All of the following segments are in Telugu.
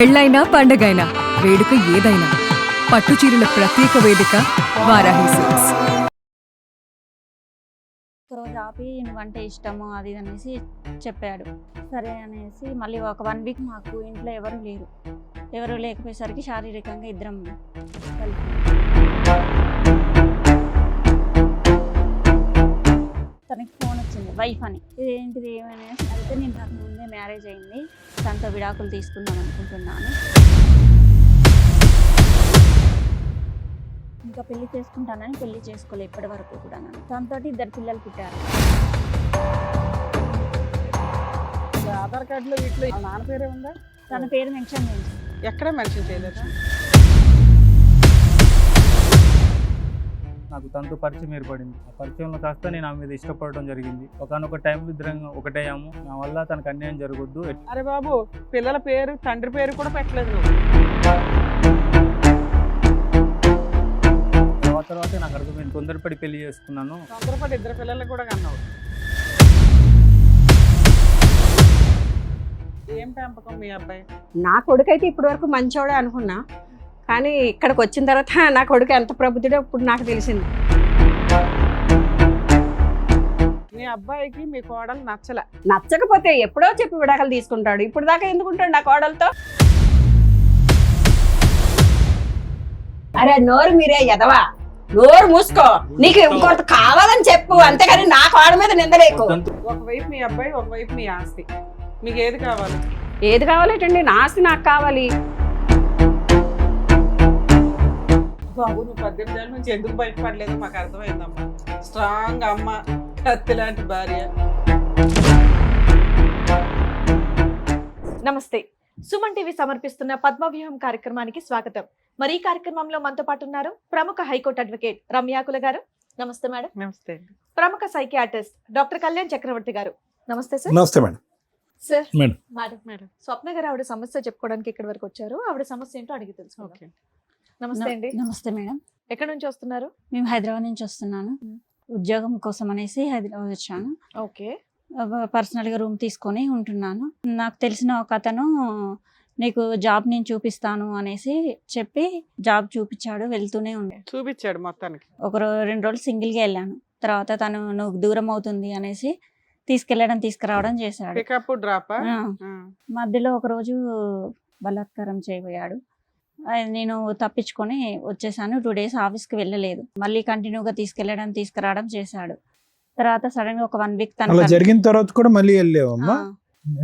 పెళ్ళైనా పండగైనా వేడుక ఏదైనా పట్టుచీరల ప్రత్యేక వేదిక వారాహి సిల్క్స్. ఒకరోజు ఆపి నువ్వంటే ఇష్టము అది ఇది అనేసి చెప్పాడు. సరే అనేసి మళ్ళీ ఒక 1 వీక్ మాకు ఇంట్లో ఎవరు లేకపోయేసరికి శారీరకంగా ఇద్దరం తనకి ఫోన్ వచ్చింది వైఫ్ అని. ఇదేంటిది ఏమనేసి అయితే నేను నాకు ముందే మ్యారేజ్ అయింది, తనతో విడాకులు తీసుకుందాం అనుకుంటున్నాను, ఇంకా పెళ్లి చేసుకుంటానని పెళ్లి చేసుకోలే ఇప్పటి వరకు కూడా. తనతో 2 పిల్లలు పుట్టారు. ఆధార్ కార్డులో వీటిలో నాన్న పేరే ఉందా? తన పేరు మెన్షన్ చేయండి. ఎక్కడ మెన్షన్ చేయలేదు. నాకు తనతో పరిచయం ఏర్పడింది. ఆ పరిచయంలో కాస్త నేను ఆమె మీద ఇష్టపడడం జరిగింది. ఒకనొక టైంలో ఇద్దరం ఒకటయ్యాము. నా వల్ల తనకు అన్యాయం జరగొద్దు. అరే బాబు, పిల్లల పేరు తండ్రి పేరు కూడా పెట్టలేదు నువ్వు. తర్వాత నాకు అర్థమైంది, తొందరపడి పెళ్లి చేసుకున్నాను. తొందరపడి 2 పిల్లలకు కూడా కన్నావు. ఏం పెంపకం మీ అబ్బాయి? నా కొడుకు అయితే ఇప్పటి వరకు మంచోడే అనుకున్నా, కానీ ఇక్కడికి వచ్చిన తర్వాత నా కొడుకు ఎంత ప్రబుద్ధుడో ఇప్పుడు నాకు తెలిసింది. మీ అబ్బాయికి మీ కోడలు నచ్చలే. నచ్చకపోతే ఎప్పుడో చెప్పి విడాకులు తీసుకుంటాడు. ఇప్పుడు దాకా ఎందుకుంటాడు నా కోడలతో? అరే నోరు మీరే ఎదవా, నోరు మూసుకో. నీకు ఇంకొంత కావాలని చెప్పు, అంతేకాని నా కోడ మీద నిందలేకు. ఒకవైపు మీ అబ్బాయి, ఒకవైపు మీ ఆస్తి. మీకు ఏది కావాలి? ఏది కావాలంటండి? నా ఆస్తి నాకు కావాలి. బాబు, నువ్వు 18 ఏళ్ళ నుంచి ఎందుకు బయటపడలేదు మాకు అర్థమైందమ్మా. స్ట్రాంగ్ అమ్మ, కత్తి లాంటి భార్య. నమస్తే. సుమన్ టీవీ సమర్పిస్తున్న పద్మవ్యూహం కార్యక్రమానికి స్వాగతం. మరి ఈ కార్యక్రమంలో మనతో పాటు ఉన్నారు ప్రముఖ హైకోర్టు అడ్వకేట్ రమ్యాకుల గారు. నమస్తే మేడం. నమస్తే. ప్రముఖ సైకియాట్రిస్ట్ డాక్టర్ కళ్యాణ్ చక్రవర్తి గారు. నమస్తే సార్. నమస్తే మేడం. Sir madam. మేడం స్వప్న గారు ఆవిడ సమస్య చెప్పుకోవడానికి ఇక్కడి వరకు వచ్చారు. ఆవిడ సమస్య ఏంటో అడిగి తెలుసుకుందాం. నమస్తే అండి. నమస్తే మేడం. ఎక్కడి నుంచి వస్తున్నారు? మేము హైదరాబాద్ నుంచి వస్తున్నాను. ఉద్యోగం కోసం అనేసి హైదరాబాద్ వచ్చాను. ఓకే. పర్సనల్గా రూమ్ తీసుకొని ఉంటున్నాను. నాకు తెలిసిన ఒక అతను నీకు జాబ్ నేను చూపిస్తాను అనేసి చెప్పి జాబ్ చూపించాడు. వెళ్తూనే ఉండే చూపించాడు మొత్తానికి. 2 రోజులు సింగిల్గా వెళ్ళాను. తర్వాత తను నువ్వు దూరం అవుతుంది అనేసి తీసుకురావడం చేశాడు. Pickup drop. మధ్యలో ఒకరోజు బలాత్కారం చేయబోయాడు. నేను తప్పించుకొని వచ్చేసాను. 2 డేస్ ఆఫీస్కి వెళ్ళలేదు. మళ్ళీ కంటిన్యూగా తీసుకురావడం చేశాడు. తర్వాత సడన్ గా ఒక 1 వీక్ అలా జరిగిన తర్వాత కూడా మళ్ళీ వెళ్ళావమ్మా?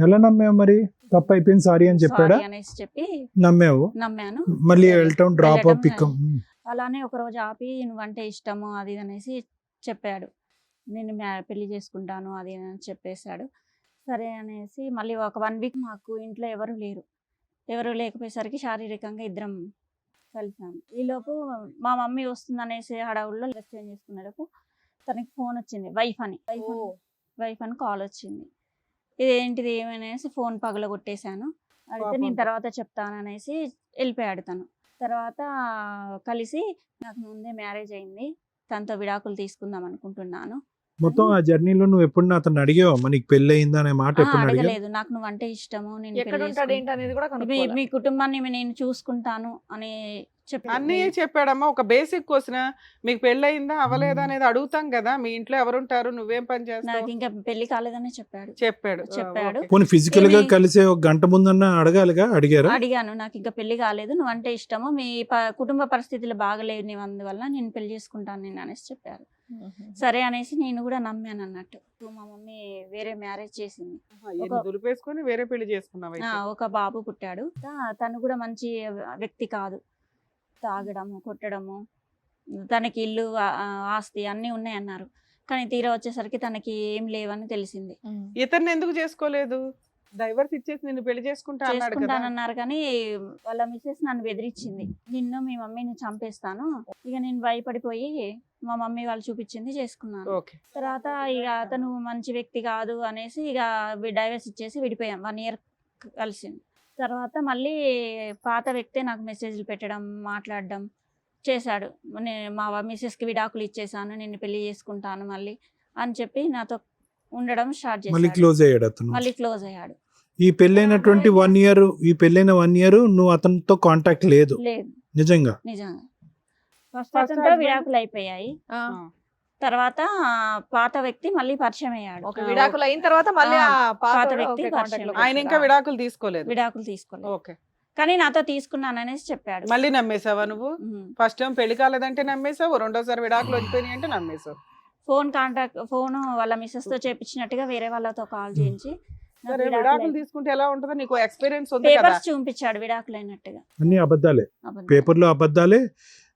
ఎలా నమ్మావు మరి? తప్పు అయిపోయింది సారీ అని చెప్పాడా? అనేసి చెప్పి నమ్మాను. మళ్ళీ వెళ్ళటం డ్రాప్ పికప్. అలానే ఒక రోజు ఆపి నువ్వంటే ఇష్టము అది ఇది అనేసి చెప్పాడు. నేను పెళ్లి చేసుకుంటాను అది అని చెప్పేశాడు. సరే అనేసి మళ్ళీ ఒక 1 వీక్ మాకు ఇంట్లో ఎవరు లేకపోయేసరికి శారీరకంగా ఇద్దరం కలిసాము. ఈలోపు మా మమ్మీ వస్తుంది అనేసి హడావుల్లో ఎక్స్చేంజ్ చేసుకునేలోపు తనకి ఫోన్ వచ్చింది. వైఫ్ అని కాల్ వచ్చింది. ఇదేంటిది ఏమనేసి ఫోన్ పగలగొట్టేశాను. అయితే నేను తర్వాత చెప్తాను అనేసి వెళ్ళిపోయాడు తను. తర్వాత కలిసి నాకు ముందే మ్యారేజ్ అయింది, తనతో విడాకులు తీసుకుందాం అనుకుంటున్నాను. మొత్తం ఆ జర్నీలో నువ్వు ఎప్పుడు అతను అడిగావు నీకు పెళ్లి అయిందా అనే మాట? ఎప్పుడు అడగలేదు. నాకు నువ్వంటే ఇష్టము, నేను ఎక్కడ ఉంటాడు ఏంటి అనేది కూడా కనుక్కోవాలి. మీ కుటుంబాన్ని నేను చూసుకుంటాను అని అన్నీ చెప్పాడమ్మా. ఒక బేసిక్ క్వశ్చన్, మీకు పెళ్లి అయిందా అవ్వలేదా అనేది అడుగుతాం కదా. మీ ఇంట్లో ఎవరుంటారు, నువ్వేం పని చేస్తావు? నాకు ఇంకా పెళ్లి కాలేదని చెప్పాడు. పోనీ ఫిజికల్ గా కలిసే 1 గంట ముందన్నా అడగాలిగా? అడిగాను. నాకు ఇంకా పెళ్లి కాలేదు, నువ్వంటే ఇష్టము, మీ కుటుంబ పరిస్థితులు బాగలేవు, అందువల్ల నేను పెళ్లి చేసుకుంటాను నేను అనేసి చెప్పారు. సరే అనేసి నేను కూడా నమ్మాను అన్నట్టు. మా మమ్మీ వేరే మ్యారేజ్ చేసింది. దులిపేసుకొని వేరే పెళ్లి చేసుకున్నావు. ఒక బాబు పుట్టాడు. తను కూడా మంచి వ్యక్తి కాదు. తాగడము, కొట్టడము, తనకి ఇల్లు ఆస్తి అన్నీ ఉన్నాయన్నారు. కానీ తీరా వచ్చేసరికి తనకి ఏం లేవని తెలిసింది. ఇతన్ని ఎందుకు చేసుకోలేదు? డైవర్స్ ఇచ్చేసి నిన్ను పెళ్లి చేసుకుంటానన్నారు. కానీ వాళ్ళ మిస్సెస్ నన్ను బెదిరించింది. నిన్ను మీ మమ్మీని చంపేస్తాను. ఇక నేను భయపడిపోయి మా మమ్మీ వాళ్ళు చూపించింది చేసుకున్నాను. తర్వాత ఇక అతను మంచి వ్యక్తి కాదు అనేసి ఇక డైవర్స్ ఇచ్చేసి విడిపోయాం. 1 ఇయర్ కలిసింది. తర్వాత మళ్ళీ పాత వ్యక్తే నాకు మెసేజ్లు పెట్టడం, మాట్లాడడం చేశాడు. మా మిస్సెస్కి విడాకులు ఇచ్చేసాను, నిన్ను పెళ్లి చేసుకుంటాను మళ్ళీ అని చెప్పి నాతో ఉండడం స్టార్ట్ చేశాడు. మళ్ళీ క్లోజ్ అయ్యాడు. ఈ పెళ్ళైనటువంటి 1 year, ఈ పెళ్ళైన 1 year నువ్వు అతనితో కాంటాక్ట్ లేదు లేదు నిజంగా? నిజంగా. ఫస్ట్ First అతనితో husband? విడాకులు అయిపోయాయి. ఆ, తర్వాత పాత వ్యక్తి మళ్ళీ పరిచయం అయ్యాడు. ఒక విడాకులు అయిన తర్వాత మళ్ళీ ఆ పాత పాత వ్యక్తి వ్యక్తి కాంటాక్ట్ లోకి ఆయన ఇంకా వచ్చారా? విడాకులు తీసుకోలేదు. విడాకులు తీసుకోలేదు ఓకే. కానీ నాతో తీసుకున్నాను అనేసి చెప్పాడు. మళ్ళీ నమ్మేసావా నువ్వు? ఉమ్. ఫస్ట్ టైం పెళ్లి కాలేదంటే నమ్మేసావు, రెండోసారి విడాకులు వచ్చిపోయినాయి అంటే నమ్మేసావు. ఫోన్ వాళ్ళ మిస్సెస్ తో చేపించినట్టుగా వేరే వాళ్ళతో కాల్ చేయించి నాకు సరే విడాకులు విడాకులు అయి- తీసుకుంటే ఎలా ఉంటుందో నీకు ఎక్స్పీరియన్స్ ఉంది కదా. పేపర్స్ చూపించాడు విడాకులు అయినట్టుగా. అన్ని అబద్ధాలే, అబద్ధం. పేపర్లో అబద్ధాలే.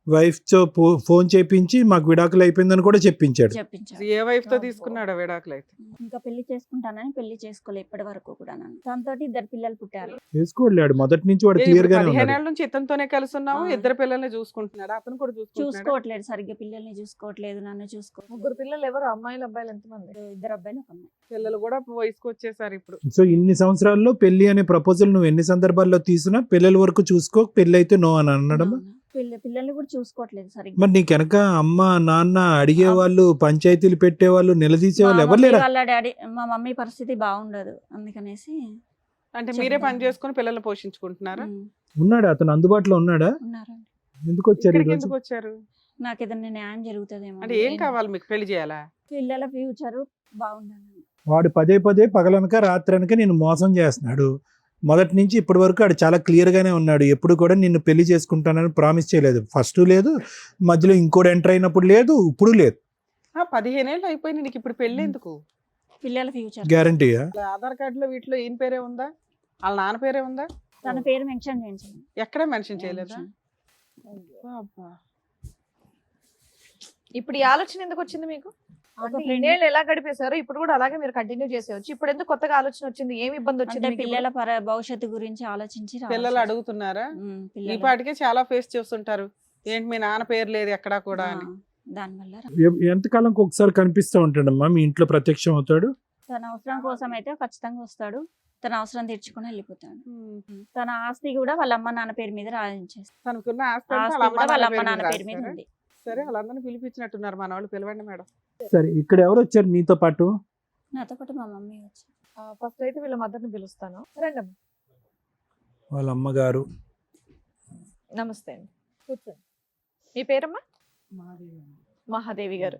వైఫ్ తో ఫోన్ చేపించి మాకు విడాకులు అయిపోయిందని కూడా చెప్పించాడు. చెప్పించాడు. ఏ వైఫ్ తో తీసుకున్నాడు విడాకులు అయితే? ఇంకా పెళ్లి చేసుకుంటానని పెళ్లి చేసుకోలే ఇప్పటి వరకు కూడా. నన్ను తనతో 2 పిల్లలు పుట్టారు. చేసుకోలేడు మొదటి నుంచి, వాడు ఏ, క్లియర్ ఇప్పుడు గానే 15 ఉన్నాడు. ఏళ్ళ నుంచి ఇతనితోనే కలిసి ఉన్నావు, ఆ. 2 పిల్లల్ని చూసుకుంటున్నాడు, అతను కూడా చూసుకుంటున్నాడు. చూసుకోవట్లేదు సరిగ్గా, పిల్లల్ని చూసుకోవట్లేదు, నన్ను చూసుకోవట్లేదు. 3 పిల్లలు ఎవరు? అమ్మాయిలు అబ్బాయిలు ఎంతమంది? 2 అబ్బాయిలు ఒక అమ్మాయి. పిల్లలు కూడా వయసుకు వచ్చేసారు ఇప్పుడు. సో ఇన్ని సంవత్సరాల్లో పెళ్లి అనే ప్రపోజల్ నువ్వు ఎన్ని సందర్భాల్లో తీసినా పిల్లల వరకు చూసుకో, పెళ్లి అయితే నో అని అనడం. పిల్లల్ని కూడా చూసుకోవట్లేదు సరిగ్గా. మరి నీకు వెనక అమ్మ నాన్న అడిగేవాళ్ళు, పంచాయతీలు పెట్టేవాళ్ళు, నిలదీసేవాళ్ళు ఎవరు లేరా? వాళ్ళ డాడీ మా మమ్మీ పరిస్థితి బాగుండదు అందుకనేసి అంటే మీరే పని చేసుకుని పిల్లల్ని పోషించుకుంటున్నారా? ఉమ్, ఉన్నాడా అతను? అందుబాటులో ఉన్నాడా? ఉన్నారండి. ఎందుకు వచ్చారు ఇక్కడికి ఈరోజు? ఎందుకు వచ్చారు? నాకు ఏదైనా న్యాయం జరుగుతుందేమో. అంటే ఏం కావాలి మీకు? పెళ్లి చేయాలా? పిల్లల ఫ్యూచర్ బాగుండాలి. వాడు పదే పదే పగలనక రాత్రనక నేను మోసం చేస్తున్నాడు. మొదటి నుంచి ఇప్పటి వరకు వాడు చాలా క్లియర్ గానే ఉన్నాడు. ఎప్పుడు కూడా నిన్ను పెళ్లి చేసుకుంటానని ప్రామిస్ చేయలేదు. ఫస్ట్ లేదు, మధ్యలో ఇంకోటి ఎంటర్ అయినప్పుడు లేదు, ఇప్పుడు లేదు. 15 ఏళ్ళు అయిపోయింది, నీకు ఇప్పుడు పెళ్లి ఎందుకు? పిల్లల ఫ్యూచర్. గ్యారంటీయా? ఆధార్ కార్డులో వీటిలో ఈయన పేరే ఉందా, వాళ్ళ నాన్న పేరే ఉందా? తన పేరు మెన్షన్ చేయించండి. ఎక్కడ మెన్షన్ చేయలేదా? అబ్బా. ఇప్పుడు ఈ ఆలోచన ఎందుకు వచ్చింది మీకు? ఒక అంటే friend- ఇన్నేళ్ళు ఎలా గడిపేశారు, ఇప్పుడు కూడా అలాగే మీరు కంటిన్యూ చేసేవచ్చు. ఇప్పుడు ఎందుకు కొత్తగా ఆలోచన వచ్చింది? ఏమి ఇబ్బంది వచ్చింది అంటే మీకు పిల్లల భవిష్యత్తు గురించి ఆలోచించి పిల్లలు అడుగుతున్నారా? ఈ పిల్లలు పాటికే చాలా ఫేస్ చేస్తుంటారు, ఏంటి మీ నాన్న పేరు లేదు ఎక్కడా కూడా అని. దానివల్ల ఎంతకాలంకి ఒకసారి కనిపిస్తూ ఉంటాడమ్మా మీ ఇంట్లో, ప్రత్యక్షం అవుతాడు? తన అవసరం కోసం అయితే ఖచ్చితంగా వస్తాడు. తన అవసరం తీర్చుకుని వెళ్ళిపోతాడు. తన ఆస్తి కూడా వాళ్ళ అమ్మ నాన్న పేరు మీద రాయించేస్తాడు. తనకున్న ఆస్తి అంతా ఆస్తి వాళ్ళ కూడా వాళ్ళ అమ్మ అమ్మ నాన్న నాన్న పేరు పేరు మీద మీద రాస్తారా? ఉంది. సరే వాళ్ళందరినీ పిలిపించినట్టున్నారు, మన వాళ్ళు పిలవండి మేడం. సరే, ఇక్కడ ఎవరు వచ్చారు నీతో పాటు? నాతో పాటు మా మమ్మీ వచ్చి ఫస్ట్ అయితే వీళ్ళ మదర్ని పిలుస్తాను. రండి అమ్మ. వాళ్ళ అమ్మగారు. నమస్తే అండి, కూర్చోండి. మీ పేరమ్మా? మహాదేవి గారు.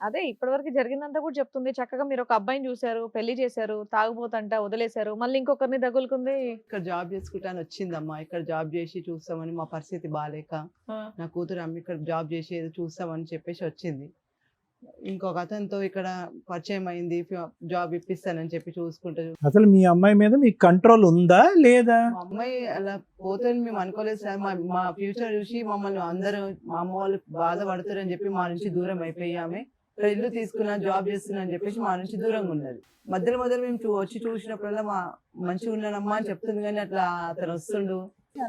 అదే ఇప్పటివరకు జరిగిందంతా కూడా చెప్తుంది. చక్కగా మీరు ఒక అబ్బాయిని చూశారు, పెళ్లి చేశారు, తాగుబోతంట వదిలేశారు, మళ్ళీ ఇంకొకరిని తగులుకుంది. ఇక్కడ జాబ్ చేసుకుంటాను వచ్చిందమ్మా. ఇక్కడ జాబ్ చేసి చూస్తామని, మా పరిస్థితి బాగాలేక నా కూతురు అమ్మ ఇక్కడ జాబ్ చేసి ఏదో చూస్తామని చెప్పేసి వచ్చింది. ఇంకొక అతనితో ఇక్కడ పరిచయం అయింది, జాబ్ ఇప్పిస్తానని చెప్పి చూసుకుంటూ అసలు మీ అమ్మాయి మీద మీకు కంట్రోల్ ఉందా లేదా? మా అమ్మాయి అలా పోతుందని మేము అనుకోలేదు సార్. మా ఫ్యూచర్ చూసి మమ్మల్ని అందరూ, మా అమ్మ వాళ్ళు బాధపడతారని చెప్పి మా నుంచి దూరం అయిపోయామే. ఇల్లు తీసుకున్నా, జాబ్ చేస్తున్నా అని చెప్పేసి మా నుంచి దూరంగా ఉన్నది. మధ్యలో మేము వచ్చి చూసినప్పుడల్లా మా మంచిగా ఉన్నానమ్మా అని చెప్తుంది, కానీ అట్లా అతను వస్తుండు.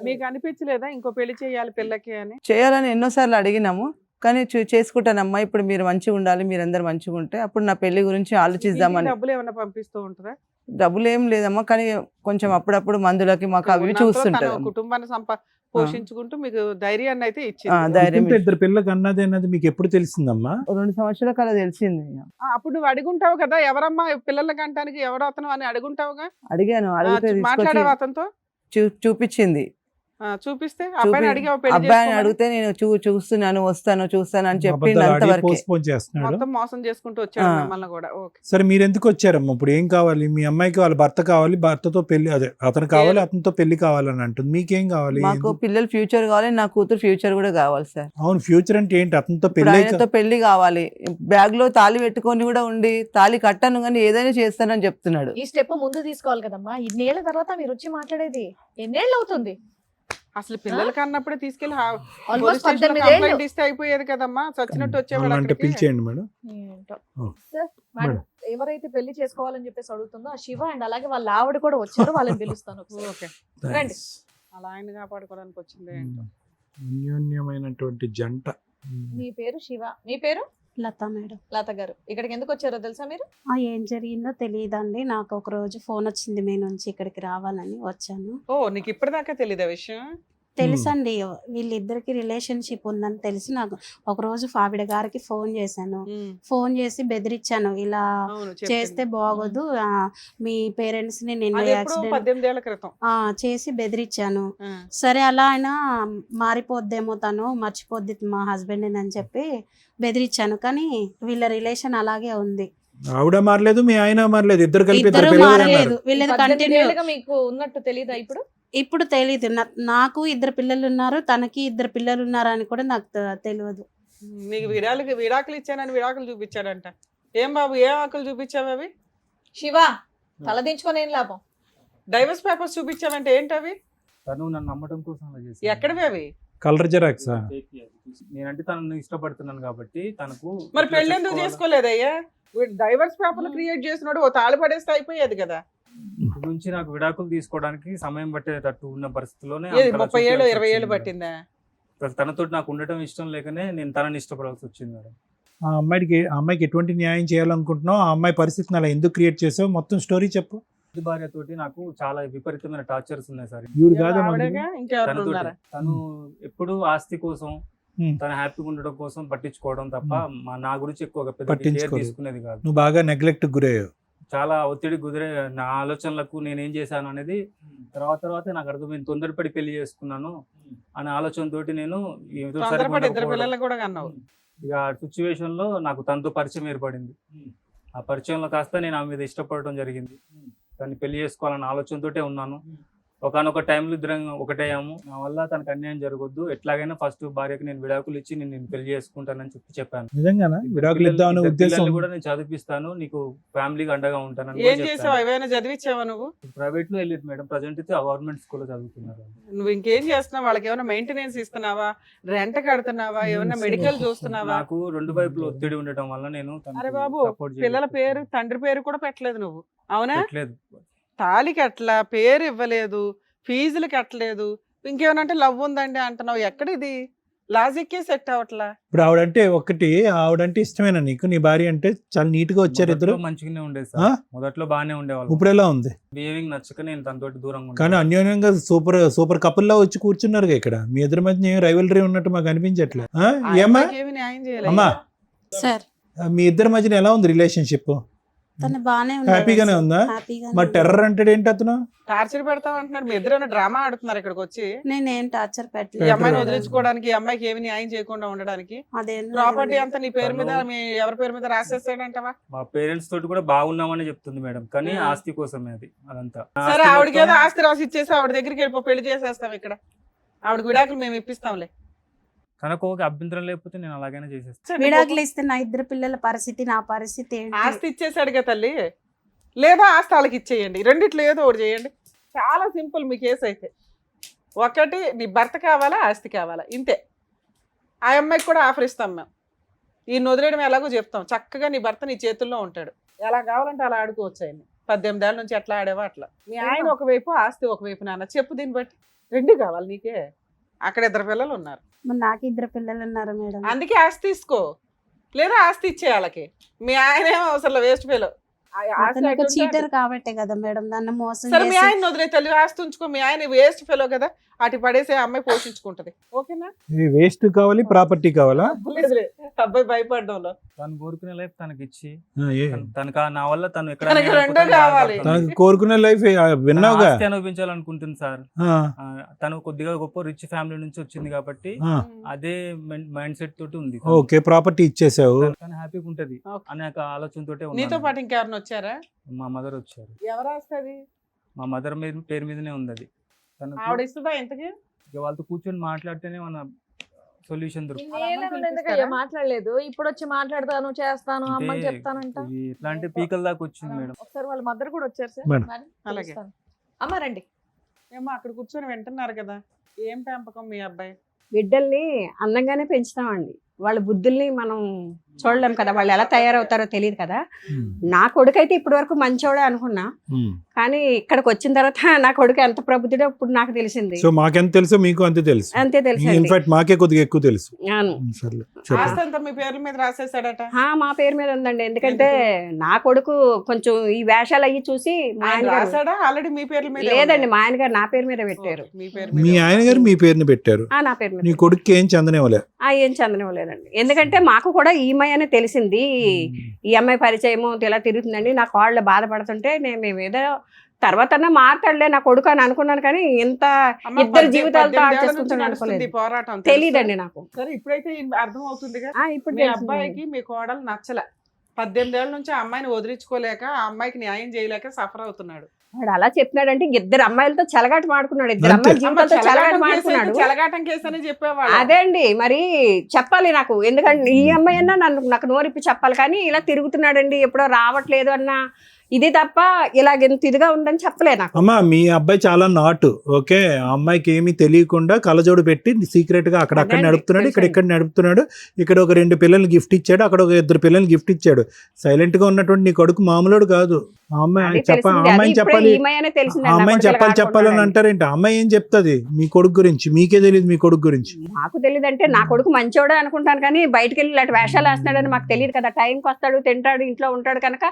మీకు అనిపించలేదా ఇంకో పెళ్లి చేయాలి పిల్లకి అని? చేయాలని ఎన్నోసార్లు అడిగినాము, కానీ చేసుకుంటానమ్మా, ఇప్పుడు మీరు మంచిగా ఉండాలి, మీరందరూ మంచిగా ఉంటే అప్పుడు నా పెళ్లి గురించి ఆలోచిద్దామని. డబ్బులు ఏమైనా పంపిస్తూ ఉంటుందా? డబ్బులు ఏం లేదమ్మా, కానీ కొంచెం అప్పుడప్పుడు మందులకి మాకు అవి ఉన్నంతలో చూస్తుంటారు. తన కుటుంబాన్ని పోషించుకుంటూ మీకు ధైర్యాన్ని అయితే ఇచ్చింది. ధైర్యం ఇంత 2 పిల్లలకు అన్నది అన్నది మీకు ఎప్పుడు తెలిసిందమ్మా? 2 సంవత్సరాల కల తెలిసింది. అప్పుడు నువ్వు అడుగుంటావు కదా, ఎవరమ్మా పిల్లలకి అంటానికి ఎవరు అతను అని అడుగుంటావుగా. అడిగాను, అడిగితే తీసుకొచ్చి మాట్లాడావు అతనితో? చూపించింది. చూపిస్తే అబ్బాయిని అడిగావు పెళ్లి అబ్బాయిని చేసుకోమని? అడిగితే నేను చూస్తున్నాను, చూస్తాను అని చెప్పిండు. అబద్ధాలు ఆడి అంతవరకు పోస్ట్పోన్ చేస్తున్నాడు. మొత్తం మోసం చేసుకుంటూ వచ్చాడు మిమ్మల్ని కూడా. ఓకే. సరే, మీరు ఎందుకు వచ్చారమ్మా? ఇప్పుడు ఏం కావాలి? మీ అమ్మాయికి వాళ్ళ భర్త కావాలి, భర్తతో పెళ్లి, అదే అతను కావాలి, అతనితో పెళ్లి కావాలని అంటుంది. మీకేం కావాలి? మాకు ఎందుకు? పిల్లల ఫ్యూచర్ కావాలి, నా కూతురు ఫ్యూచర్ కూడా కావాలి సార్. అవును, ఫ్యూచర్ అంటే ఏంటి? అతనితో ఇప్పుడు పెళ్లి ఆయనతో పెళ్లి కావాలి. బ్యాగ్ లో తాళి పెట్టుకొని కూడా ఉండి, తాళి కట్టాను కానీ ఏదైనా చేస్తానని చెప్తున్నాడు. ఈ స్టెప్ ముందు తీసుకోవాలి కదమ్మా. ఇన్నేళ్ల తర్వాత మీరు వచ్చి మాట్లాడేది ఎన్నేళ్ళు అవుతుంది? అసలు పిల్లలకి అన్నప్పుడే తీసుకెళ్లి ఆల్మోస్ట్ 18 ఏళ్ళు. కంప్లైంట్ ఇస్తే అయిపోయేది కదమ్మా, చచ్చినట్టు వచ్చేవాళ్ళు అంటే అక్కడికి. పిలిచేయండి మేడం. ఏంటో. ఓ. సార్, మేడం, ఎవరైతే పెళ్లి చేసుకోవాలని చెప్పేసి అడుగుతుందో ఆ శివ అండ్ అలాగే వాళ్ళ ఆవిడ కూడా వచ్చారు, వాళ్ళని పిలుస్తాను ఒకసారి. ఓకే. రండి. అలా ఆయన కాపాడుకోవడానికి వచ్చింది ఏంటో. అన్యోన్యమైనటువంటి జంట. మీ పేరు శివ, మీ పేరు? లత మేడం. లత గారు, ఇక్కడికి ఎందుకు వచ్చారో తెలుసా మీరు? ఏం జరిగిందో తెలియదండి. నాకు ఒక రోజు ఫోన్ వచ్చింది మీ నుంచి, ఇక్కడికి రావాలని వచ్చాను. ఓ, నీకు ఇప్పటిదాకా తెలీదా విషయం? తెలుసండి, వీళ్ళిద్దరికి రిలేషన్షిప్ ఉందని తెలిసి నాకు ఒకరోజు ఆవిడ గారికి ఫోన్ చేశాను. ఫోన్ చేసి బెదిరించాను, ఇలా అవును చేస్తే బాగోదు, మీ పేరెంట్స్ ని నిన్న అది ఎప్పుడు యాక్సిడెంట్ 18 ఏళ్ల క్రితం. చేసి బెదిరించాను. ఆ. సరే అలా అయినా మారిపోద్దేమో, తను మర్చిపోద్ది మా హస్బెండ్ అని చెప్పి బెదిరించాను. కానీ వీళ్ళ రిలేషన్ అలాగే ఉంది. ఆవిడ మారలేదు, మీ ఆయన మారలేదు, ఇద్దరు కలిపి ఇద్దరు ఇద్దరు పిల్లలు మారలేదు, అన్నారు. వీళ్ళది 18 కంటిన్యూ. ఏళ్ళుగా మీకు ఉన్నట్టు తెలీదా ఇప్పుడు? ఇప్పుడు తెలీదు, నాకు ఇద్దరు పిల్లలు ఉన్నారు, తనకి ఇద్దరు పిల్లలు ఉన్నారు అని కూడా నాకు తెలియదు. నీకు విడాకులు ఇచ్చానని విడాకులు చూపించాడంట. ఏం బాబు, ఏ ఆకులు చూపించావు అవి? శివ తలదించుకొని ఏం లాభం? డైవర్స్ పేపర్స్ చూపించావంటే ఏంటి అవి? తను నన్ను నమ్మటం కోసం అలా చేసింది. ఎక్కడివి అవి? Colour xerox. నేనంటే తనను ఇష్టపడుతున్నాను కాబట్టి తనకు మరి ఇట్లా పెళ్లి ఎందుకు చెప్పుకోవాలి. చేసుకోలేదయ్యా? వీడు డైవర్స్ పేపర్లు క్రియేట్ చేసినాడు, ఓ తాళి పడేస్తే అయిపోయేది కదా. ఇప్పటి నుంచి నాకు విడాకులు తీసుకోవడానికి సమయం పట్టేటట్టు ఉన్న పరిస్థితిలోనే ఏది అంతలా 30 ఏళ్ళు చూపించాల్సి 20 ఏళ్ళు వచ్చింది పట్టిందా? మేడం. తనతో నాకు ఉండటం ఇష్టం లేకనే నేను తనని ఇష్టపడాల్సి వచ్చింది మేడం. ఆ అమ్మాయికి ఎటువంటి న్యాయం చేయాలనుకుంటున్నావు, ఆ అమ్మాయి పరిస్థితిని అలా ఎందుకు క్రియేట్ చేసావు, మొత్తం స్టోరీ చెప్పు. ఇది భార్యతోటి నాకు చాలా విపరీతమైన టార్చర్స్ ఉన్నాయి సార్. ఈవిడ కాదా మందు? ఆవిడగా ఇంకెవరు తనతోటి ఉన్నారా? తను ఎప్పుడు ఆస్తి కోసం Hmm. తన హ్యాపీగా ఉండడం కోసం పట్టించుకోవడం తప్ప నా గురించి ఎక్కువగా పెద్ద కేర్ పట్టించుకోలేదు. తీసుకునేది కాదు. నువ్వు బాగా నెగ్లెక్ట్ గురయ్యావు. చాలా ఒత్తిడి కుదిరే నా ఆలోచనలకు నేనేం చేశాను అనేది తర్వాత నాకు అర్థమైంది. తొందరపడి పెళ్లి చేసుకున్నాను అనే ఆలోచనతోటి నేను ఏదో తొందరపడి ఇద్దరు సరిపోకపోవడం. పిల్లలు కూడా కన్నావు. ఇక ఆ సిచ్యువేషన్ లో నాకు తనతో పరిచయం ఏర్పడింది. ఆ పరిచయంలో కాస్త నేను ఆమె మీద ఇష్టపడటం జరిగింది. తను పెళ్లి చేసుకోవాలన్న ఆలోచనతోటే ఉన్నాను. ఒకనొక టైంలో ఇద్దరం ఒకటేయాము. నా వల్ల తనకు అన్యాయం జరగొద్దు, ఎట్లాగైనా ఫస్ట్ భార్యకి నేను విడాకులు ఇచ్చి నేను పెళ్లి చేసుకుంటానని చెప్పాను. నిజంగానా? విడాకులు ఇద్దామనే ఇద్దరు ఉద్దేశం? పిల్లల్ని కూడా నేను చదివిస్తాను, నీకు ఫ్యామిలీకి అండగా ఉంటానని ఏం చేసావు? ఏమైనా చదివించావా నువ్వు? ప్రైవేట్ లో వెళ్ళేది మేడం. ప్రజెంట్ అయితే గవర్నమెంట్ స్కూల్లో చదువుతున్నారు. నువ్వు ఇంకేం చేస్తున్నావు? వాళ్ళకి ఏమైనా మెయింటెనెన్స్ ఇస్తున్నావా? రెంట్ కడుతున్నావా? ఏమైనా మెడికల్ చూస్తున్నావా? నాకు రెండు వైపులు ఒత్తిడి ఉండటం వల్ల నేను తనకు అరే బాబు, support పిల్లల చేయలేకపోతున్నాను. పేరు తండ్రి పేరు కూడా పెట్టలేదు నువ్వు, అవునా? పెట్టలేదు. తాళి కట్టలా, పేరు ఇవ్వలేదు, ఫీజులు కట్టలేదు, ఇంకేమనంటే లవ్ ఉందండి అంటున్నావు. ఎక్కడిది లాజిక్కే సెట్ అవట్లా. ఇప్పుడు ఆవిడంటే ఇష్టమేనా నీకు? నీ భార్య అంటే చాలా నీట్ గా వచ్చారు ఇద్దరు. మొదట్లో మంచిగానే ఉండేది ఆ? సార్, మొదట్లో బాగానే ఉండేవాళ్ళు. ఇప్పుడు ఎలా ఉంది? బిహేవింగ్ నచ్చక నేను తనతోటి దూరంగా కానీ ఉంటాను. అన్యోన్యంగా సూపర్ కపుల్ లా వచ్చి కూర్చున్నారుగా ఇక్కడ. మీ ఇద్దరి మధ్య రైవలరీ ఉన్నట్టు మాకు అనిపించట్లే. ఆ ఏమ్మా అమ్మాయికి ఏమీ న్యాయం చేయలేదు. అమ్మా, సార్ మీ ఇద్దరి మధ్యన ఎలా ఉంది రిలేషన్షిప్? తను బానే ఉంది, హ్యాపీగానే ఉందా? మరి టెర్రర్ అంటే ఏంటి అతను? టార్చర్ పెడతావు అంటున్నారు. మీ ఇద్దరు డ్రామా ఆడుతున్నారు ఇక్కడికి వచ్చి. నేనేం టార్చర్ ఈ పెట్టలేదు. అమ్మాయిని వదిలించుకోవడానికి, ఈ అమ్మాయికి ఏమి న్యాయం చేయకుండా ఉండడానికి. అదేం ప్రాపర్టీ అంతా నీ పేరు మీద, మీ ఎవరి పేరు మీద రాసేస్తాడంటవా? మా పేరెంట్స్ తోటి కూడా బాగున్నామని చెప్తుంది మేడం, కానీ ఆ. ఆస్తి కోసమే అది అదంతా. సరే, ఆస్తి ఆవిడకి ఏదో మొత్తం- ఆస్తి రాసి ఇచ్చేసి ఆవిడ దగ్గరికి వెళ్ళిపో, పెళ్లి చేసేస్తాం ఇక్కడ. ఆవిడకి విడాకులు మేము ఇప్పిస్తాంలే. తనకు ఒక అభ్యంతరం లేకపోతే నేను అలాగైనా చేసేస్తాను. విడాకులు ఇస్తే నా ఇద్దరు పిల్లల పరిస్థితి, నా పరిస్థితి ఏంటి? ఆస్తి ఇచ్చేసాడుగా తల్లి, లేదా ఆస్తి వాళ్ళకి ఇచ్చేయండి. రెండిట్లో ఏదో ఒకటి చేయండి. చాలా సింపుల్ మీ కేసు అయితే. ఒకటి, నీ భర్త కావాలా, ఆస్తి కావాలా, ఇంతే. ఆ అమ్మాయికి కూడా ఆఫర్ ఇస్తాం మేము. ఈ వదిలేయడం ఎలాగో చెప్తాం. చక్కగా నీ భర్త నీ చేతుల్లో ఉంటాడు, ఎలా కావాలంటే అలా ఆడుకోవచ్చు. ఆయన 18 ఏళ్ళ నుంచి ఎట్లా ఆడేవా అట్లా. మీ ఆయన ఒకవైపు, ఆస్తి ఒకవైపు. నాన్న చెప్పు, దీన్ని బట్టి రెండు కావాలి నీకే. అక్కడ ఇద్దరు పిల్లలు ఉన్నారు, మరి నాకు ఇద్దరు పిల్లలు ఉన్నారు మేడం. అందుకే ఆస్తి తీసుకో, లేదా ఆస్తి ఇచ్చే వాళ్ళకి. మీ ఆయన ఏమో అసలు వేస్ట్ ఫెలో. అతను ఒక చీటర్ కాబట్టే కదా మేడం నన్ను మోసం సరే, మీ చేసి. ఆయన వదిలే తల్లి, ఆస్తి ఉంచుకో. మీ ఆయన వేస్ట్ ఫెలో కదా, అటు పడేసే అమ్మాయి పోషించుకుంటది. ఓకేనా? వేస్ట్ కావాలి, ప్రాపర్టీ కావాలా? లేదులే, అబ్బాయి భయపడ్డంలో. తను కోరుకునే లైఫ్ తనకి ఇచ్చి ఏ? తనకు నా వల్ల తను ఎక్కడ తనకి రెండో లేకపోతే కావాలి. బాధపడుతుంది. తనకు కోరుకునే లైఫ్ విన్నావుగా. ఆస్తి అనుభవించాలనుకుంటుంది సార్. ఆ, తను కొద్దిగా గొప్ప రిచ్ ఫ్యామిలీ నుంచి వచ్చింది కాబట్టి ఆ. అదే మైండ్ సెట్ తోటి ఉంది. ఓకే, ప్రాపర్టీ ఇచ్చేసావు. తను హ్యాపీగా ఉంటది ఓకే. అనే ఒక ఆలోచనతోటే నీతో ఉన్నాను. పాటు ఇంకెవరిని వచ్చారా? మా మదర్ వచ్చారు. ఎవరు వస్తుంది? మా మదర్ పేరు మీదనే ఉంది అది. తనకు ఆవిడ ఇస్తుందా ఇంతకి? ఇక వాళ్ళతో కూర్చొని మాట్లాడితేనే మన సొల్యూషన్ దొరుకుతుంది. ఇన్నేళ్ళ ఎందుకయ్యా మాట్లాడలేదు? ఇప్పుడు వచ్చి మాట్లాడతాను, చేస్తాను, అమ్మకి అంటే చెప్తానంట. ఇది ఎట్లా అంటే పీకల దాకా వచ్చింది మేడం. ఒకసారి వాళ్ళ మదర్ కూడా వచ్చారు సార్. మేడం. మరి అలాగే. పిలుస్తాను. అమ్మ రండి. ఏమో అక్కడ కూర్చొని వింటున్నారు కదా. ఏం పెంపకం మీ అబ్బాయి? బిడ్డల్ని అందంగానే పెంచుతామండి. వాళ్ళ బుద్ధుల్ని మనం చూడలేం కదా, వాళ్ళు ఎలా తయారవుతారో తెలియదు కదా. నా కొడుకు అయితే ఇప్పటి వరకు మంచోడే అనుకున్నా, కానీ ఇక్కడికి వచ్చిన తర్వాత నా కొడుకు ఎంత ప్రబుద్ధుడో ఇప్పుడు నాకు తెలిసింది. సో మాకెంత తెలుసో మీకు అంతే తెలుసు. అంతే తెలుసు. ఇన్ఫాక్ట్ మాకే కొద్దిగా ఎక్కువ తెలుసు. అవును. సర్లే, ఆస్తి అంతా మీ పేర్ల మీద రాసేసాడట. మా పేరు మీద ఉందండి, ఎందుకంటే నా కొడుకు కొంచెం ఈ వేషాలు అయ్యి చూసి మా ఆయన ఆయన గారు రాసాడా ఆల్రెడీ మీ పేర్ల మీద? లేదండి, మా ఆయన గారు నా పేరు మీద పెట్టారు. మీ పేరు మీ ఆయన గారు మీ పేరుని పెట్టారు, నా పేరు మీద. నీ కొడుకు ఏం చందనేవలే? ఏం చందనివ్వలేదండి, ఎందుకంటే మాకు కూడా ఈమె అని తెలిసింది. ఈ అమ్మాయి పరిచయము ఇలా తిరుగుతుందండి, నా కాళ్ళు బాధపడుతుంటే మేము ఏదో తర్వాత మారుతాడులే నా కొడుకు అని అనుకున్నాను, కానీ ఇంత ఇద్దరు జీవితాలతో ఆలోచిస్తుంటాను అనుకోలేదు. పోరాటం తెలియదండి నాకు. సరే ఇప్పుడైతే అర్థం అవుతుందిగా. ఇప్పుడు మీ అబ్బాయికి మీ కోడలు నచ్చలే, 18 ఏళ్ళ నుంచి ఆ అమ్మాయిని వదిలించుకోలేక, ఆ అమ్మాయికి న్యాయం చేయలేక సఫర్ అవుతున్నాడు. వాడు అలా చెప్పినాడంటే ఇద్దరు అమ్మాయిలతో చెలగాట మాడుకున్నాడు, ఇద్దరు అమ్మాయిల జీవితాలతో చెలగాట మాడుకున్నాడు. చెలగాటం కేసు అని చెప్పేవాడు. అదే అండి, మరి చెప్పాలి నాకు, ఎందుకంటే ఈ అమ్మాయి అన్నా నాకు నోరిప్పి చెప్పాలి, కానీ ఇలా తిరుగుతున్నాడండి ఎప్పుడో రావట్లేదు అన్న ఇది తప్ప ఇలాగెంత ఇదిగా ఉందని చెప్పలే నాకు. అమ్మా మీ అబ్బాయి చాలా నాటు, ఓకే, ఆ అమ్మాయికి ఏమీ తెలియకుండా కలజోడు పెట్టి సీక్రెట్ గా అక్కడక్కడ నడుపుతున్నాడు, ఇక్కడ నడుపుతున్నాడు. ఇక్కడ ఒక 2 పిల్లల్ని గిఫ్ట్ ఇచ్చాడు, అక్కడ ఒక 2 పిల్లల్ని గిఫ్ట్ ఇచ్చాడు. సైలెంట్ గా ఉన్నటువంటి నీ కొడుకు మామూలుడు కాదు. అమ్మాయిని చెప్పాలని అంటారేంటి? అమ్మాయి ఏం చెప్తుంది మీ కొడుకు గురించి? మీకే తెలియదు మీ కొడుకు గురించి. మాకు తెలియదు అంటే నా కొడుకు మంచోడే అనుకుంటాను, కానీ బయటకు వెళ్ళి ఇలాంటి వేషాలు వేస్తున్నాడని మాకు తెలియదు కదా. టైంకి వస్తాడు, తింటాడు, ఇంట్లో ఉంటాడు కనుక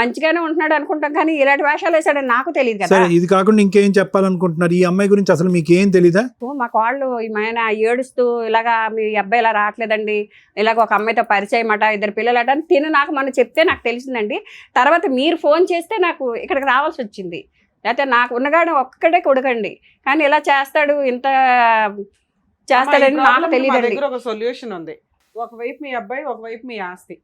మంచిగానే ఉంటున్నాడు అనుకుంటాం, కానీ ఇలాంటి వేషాలు వేసాడని నాకు తెలియదు కదా. సరే, ఇది కాకుండా ఇంకేం చెప్పాలనుకుంటున్నారు? ఈ అమ్మాయి గురించి అసలు మీకు ఏం తెలీదా? మాకు వాళ్ళు ఆయన ఏడుస్తూ ఇలాగా మీ అబ్బాయి ఇలా రావట్లేదండి, ఇలాగ ఒక అమ్మాయితో పరిచయం అట, 2 పిల్లలట అని తిను నాకు మనం చెప్తే నాకు తెలిసిందండి. తర్వాత మీరు ఫోన్ చేస్తే నాకు ఇక్కడికి రావాల్సి వచ్చింది, లేకపోతే నాకు ఉన్నగాడు ఒక్కడే కొడుకండి, కానీ ఇలా చేస్తాడు, ఇంత చేస్తాడని నాకు తెలియదండి. ఒక సొల్యూషన్ ఉంది, ఒకవైపు మీ అబ్బాయి, ఒకవైపు మీ ఆస్తి,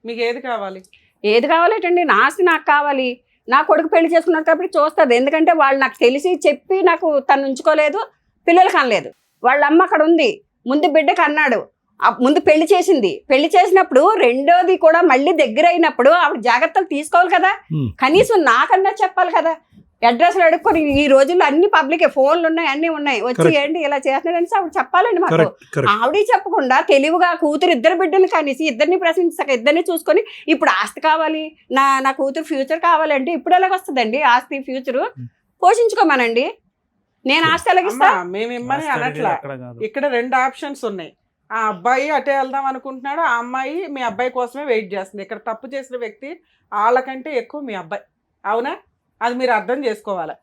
మీకు ఏది కావాలి? ఏది కావాలేటండి? నా ఆస్తి నాకు కావాలి. నా కొడుకు పెళ్లి చేసుకున్నాడు కాబట్టి చూస్తుంది, ఎందుకంటే వాళ్ళు నాకు తెలిసి చెప్పి నాకు తను ఉంచుకోలేదు, పిల్లలకి అనలేదు. వాళ్ళ అమ్మ అక్కడ ఉంది, ముందు బిడ్డకు అన్నాడు, ముందు పెళ్లి చేసింది. పెళ్లి చేసినప్పుడు రెండోది కూడా మళ్ళీ దగ్గర అయినప్పుడు ఆవిడ జాగ్రత్తలు తీసుకోవాలి కదా, కనీసం నాకన్నా చెప్పాలి కదా. అడ్రస్లు అడుక్కొని ఈ రోజుల్లో అన్ని పబ్లిక్ ఫోన్లు ఉన్నాయి, అన్ని ఉన్నాయి, వచ్చి ఏంటి ఇలా చేస్తున్నాడని ఆవిడ చెప్పాలండి మాకు. ఆవిడ చెప్పకుండా తెలివిగా కూతురు 2 బిడ్డలు కనేసి ఇద్దరిని ప్రశ్నించక ఇద్దరిని చూసుకొని ఇప్పుడు ఆస్తి కావాలి, నా కూతురు ఫ్యూచర్ కావాలంటే ఇప్పుడు ఎలాగొస్తుందండి ఆస్తి ఫ్యూచరు? పోషించుకోమనండి, నేను ఆస్తి ఎలాగిస్తా? మేమిమ్మని అనట్లా, ఇక్కడ 2 ఆప్షన్స్ ఉన్నాయి. ఆ అబ్బాయి అటే వెళ్దాం అనుకుంటున్నాడు, ఆ అమ్మాయి మీ అబ్బాయి కోసమే వెయిట్ చేస్తుంది. ఇక్కడ తప్పు చేసిన వ్యక్తి వాళ్ళకంటే ఎక్కువ మీ అబ్బాయి, అవునా? అది మీరు అర్థం చేసుకోవాలి.